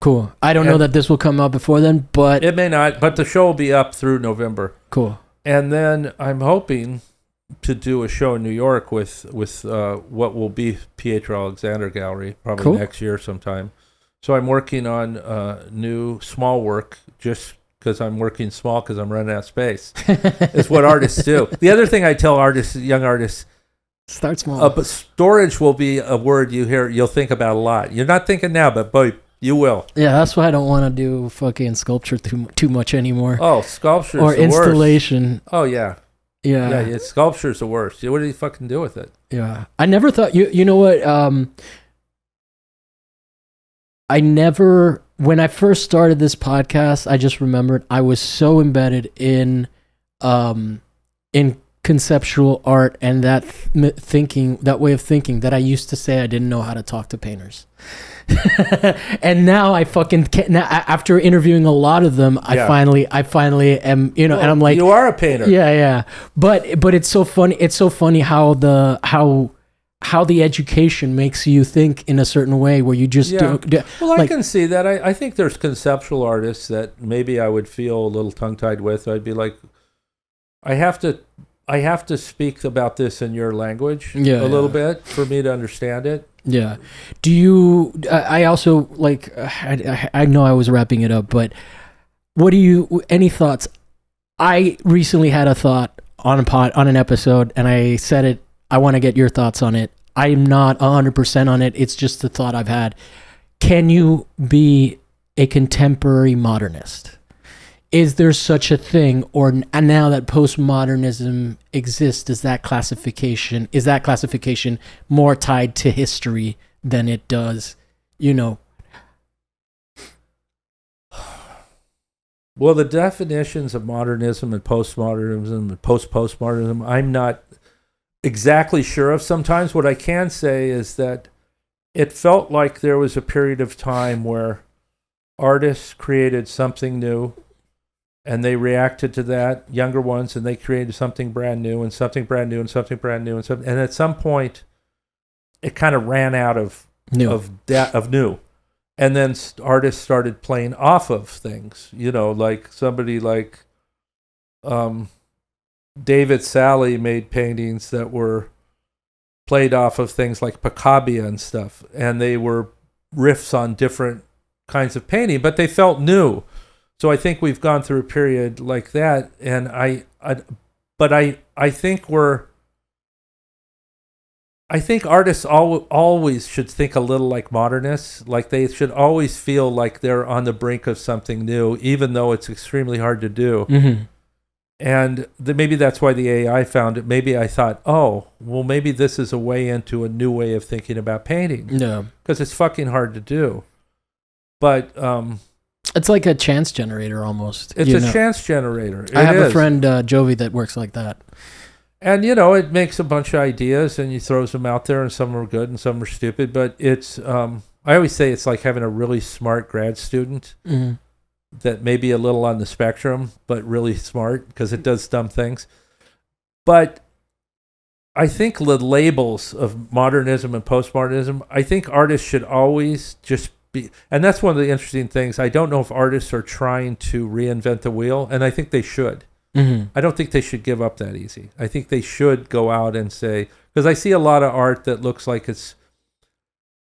Cool. I don't know that this will come out before then, but it may not. But the show will be up through November. Cool. And then I'm hoping to do a show in New York with what will be Pietro Alexander Gallery probably next year sometime. So I'm working on new small work just because I'm working small because I'm running out of space. It's what artists do. The other thing I tell artists, young artists, start small. But storage will be a word you'll think about a lot. You're not thinking now, but boy, you will. Yeah, that's why I don't want to do fucking sculpture too much anymore. Oh, sculpture is or the installation. Worst. Oh yeah. Yeah. Sculpture's the worst. What do you fucking do with it? Yeah, I never thought. You know what? I never. When I first started this podcast, I just remembered I was so embedded in conceptual art and that way of thinking, that I used to say I didn't know how to talk to painters. And now I fucking can't. Now, after interviewing a lot of them, I finally am, and I'm like, you are a painter. Yeah. But it's so funny. It's so funny how the education makes you think in a certain way where you just don't. Well, I can see that. I think there's conceptual artists that maybe I would feel a little tongue-tied with. I'd be like, I have to speak about this in your language a little bit for me to understand it. Yeah. Do you, I also like, I know I was wrapping it up, but any thoughts? I recently had a thought on an episode, and I said it, I want to get your thoughts on it. I'm not 100% on it. It's just the thought I've had. Can you be a contemporary modernist? Is there such a thing, and now that postmodernism exists, is that classification more tied to history than it does, Well, the definitions of modernism and postmodernism and post-postmodernism, I'm not exactly sure of sometimes. What I can say is that it felt like there was a period of time where artists created something new, and they reacted to that, younger ones, and they created something brand new and something brand new and something brand new and at some point, it kind of ran out of new. And then artists started playing off of things, like somebody like David Sally made paintings that were played off of things like Picabia and stuff, and they were riffs on different kinds of painting, but they felt new. So I think we've gone through a period like that, and I think artists always should think a little like modernists. Like they should always feel like they're on the brink of something new, even though it's extremely hard to do. Mm-hmm. And maybe that's why the AI found it. Maybe I thought, maybe this is a way into a new way of thinking about painting. No, because it's fucking hard to do. But it's like a chance generator almost. It's a chance generator. I have a friend, Jovi, that works like that. And, it makes a bunch of ideas and he throws them out there, and some are good and some are stupid. But it's, I always say it's like having a really smart grad student that may be a little on the spectrum, but really smart because it does dumb things. But I think the labels of modernism and postmodernism, I think artists should always just be, and that's one of the interesting things. I don't know if artists are trying to reinvent the wheel, and I think they should. Mm-hmm. I don't think they should give up that easy. I think they should go out and say, because I see a lot of art that looks like it's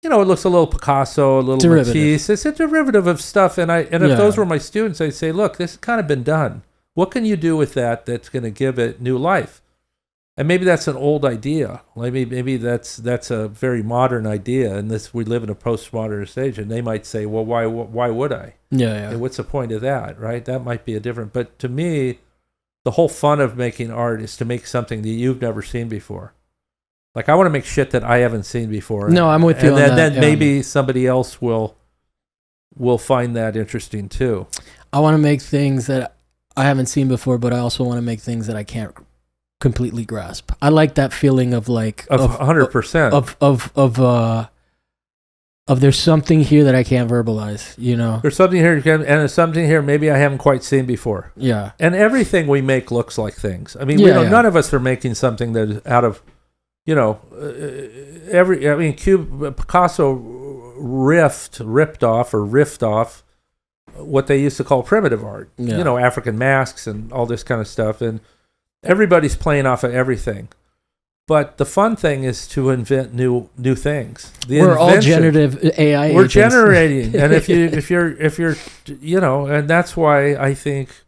it looks a little Picasso, a little Derivative. Matisse. It's a derivative of stuff. And if those were my students, I'd say, look, this has kind of been done. What can you do with that's going to give it new life? And maybe that's an old idea. Maybe that's a very modern idea. And we live in a postmodern age. And they might say, well, why would I? Yeah. And what's the point of that, right? That might be a different. But to me, the whole fun of making art is to make something that you've never seen before. Like, I want to make shit that I haven't seen before. No, I'm with you on that. And then maybe somebody else will find that interesting too. I want to make things that I haven't seen before, but I also want to make things that I can't completely grasp. I like that feeling of like... Of 100%. Of there's something here that I can't verbalize, There's something here, and there's something here maybe I haven't quite seen before. Yeah. And everything we make looks like things. I mean, none of us are making something that is out of... Picasso ripped off what they used to call primitive art. Yeah. African masks and all this kind of stuff, and everybody's playing off of everything. But the fun thing is to invent new things. We're all generative AI. We're generating, and if you're, and that's why I think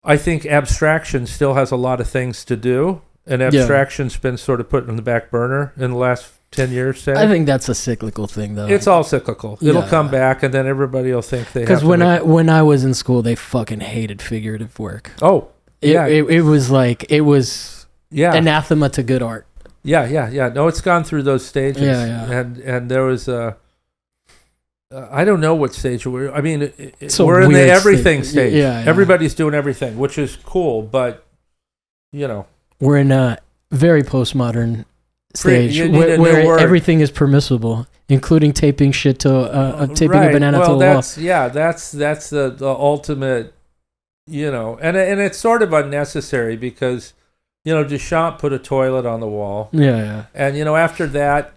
abstraction still has a lot of things to do. And abstraction's been sort of put on the back burner in the last 10 years, say. I think that's a cyclical thing, though. It's all cyclical. It'll come back, and then everybody will think they have to. Because when I was in school, they fucking hated figurative work. Oh, yeah. It was anathema to good art. Yeah. No, it's gone through those stages. Yeah. And there was I don't know what stage we're. I mean, we're in the everything stage. Yeah. Everybody's doing everything, which is cool, but we're in a very postmodern stage where everything is permissible, including taping shit to taping a banana to a wall. That's the ultimate, and it's sort of unnecessary because, Duchamp put a toilet on the wall. Yeah. And after that,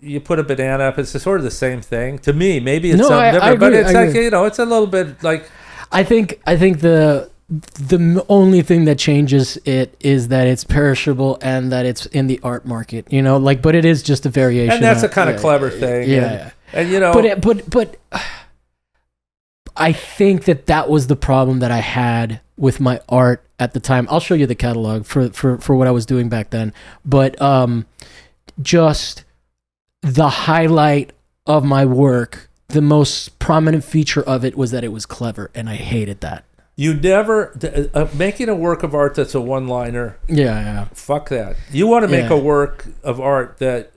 you put a banana up. It's sort of the same thing to me. Maybe it's something different, but it's like it's a little bit like. I think the only thing that changes it is that it's perishable and that it's in the art market, but it is just a variation. And that's a kind of clever thing. Yeah. And but I think that was the problem that I had with my art at the time. I'll show you the catalog for what I was doing back then. But just the highlight of my work, the most prominent feature of it was that it was clever, and I hated that. You never making a work of art that's a one-liner. Yeah. Fuck that. You want to make a work of art that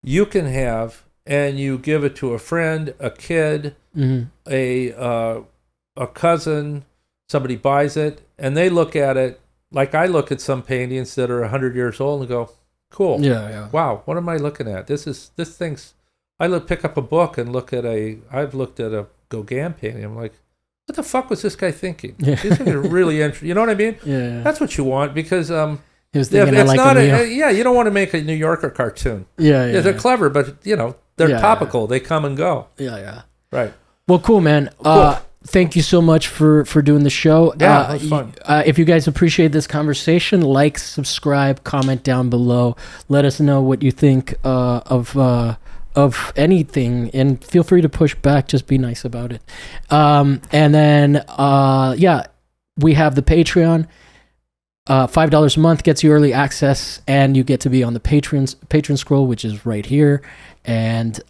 you can have, and you give it to a friend, a kid, a cousin. Somebody buys it, and they look at it like I look at some paintings that are 100 years old and go, "Cool. Yeah. Wow, what am I looking at? This thing's." Pick up a book and I've looked at a Gauguin painting. I'm like, what the fuck was this guy thinking? Yeah. These things are really interesting. You know what I mean? Yeah. That's what you want because he was thinking, you don't want to make a New Yorker cartoon. Yeah. They're clever, but they're topical. Yeah. They come and go. Yeah. Right. Well, cool, man. Cool. Thank you so much for doing the show. Yeah, it was fun. If you guys appreciate this conversation, like, subscribe, comment down below. Let us know what you think of anything, and feel free to push back. Just be nice about it. And then we have the Patreon. $5 a month gets you early access, and you get to be on the patron scroll, which is right here. And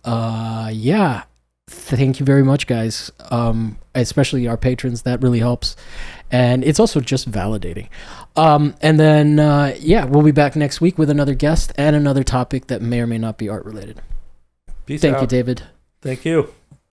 thank you very much, guys. Especially our patrons, that really helps, and it's also just validating. And then we'll be back next week with another guest and another topic that may or may not be art related. Peace Thank out. you, David. Thank you.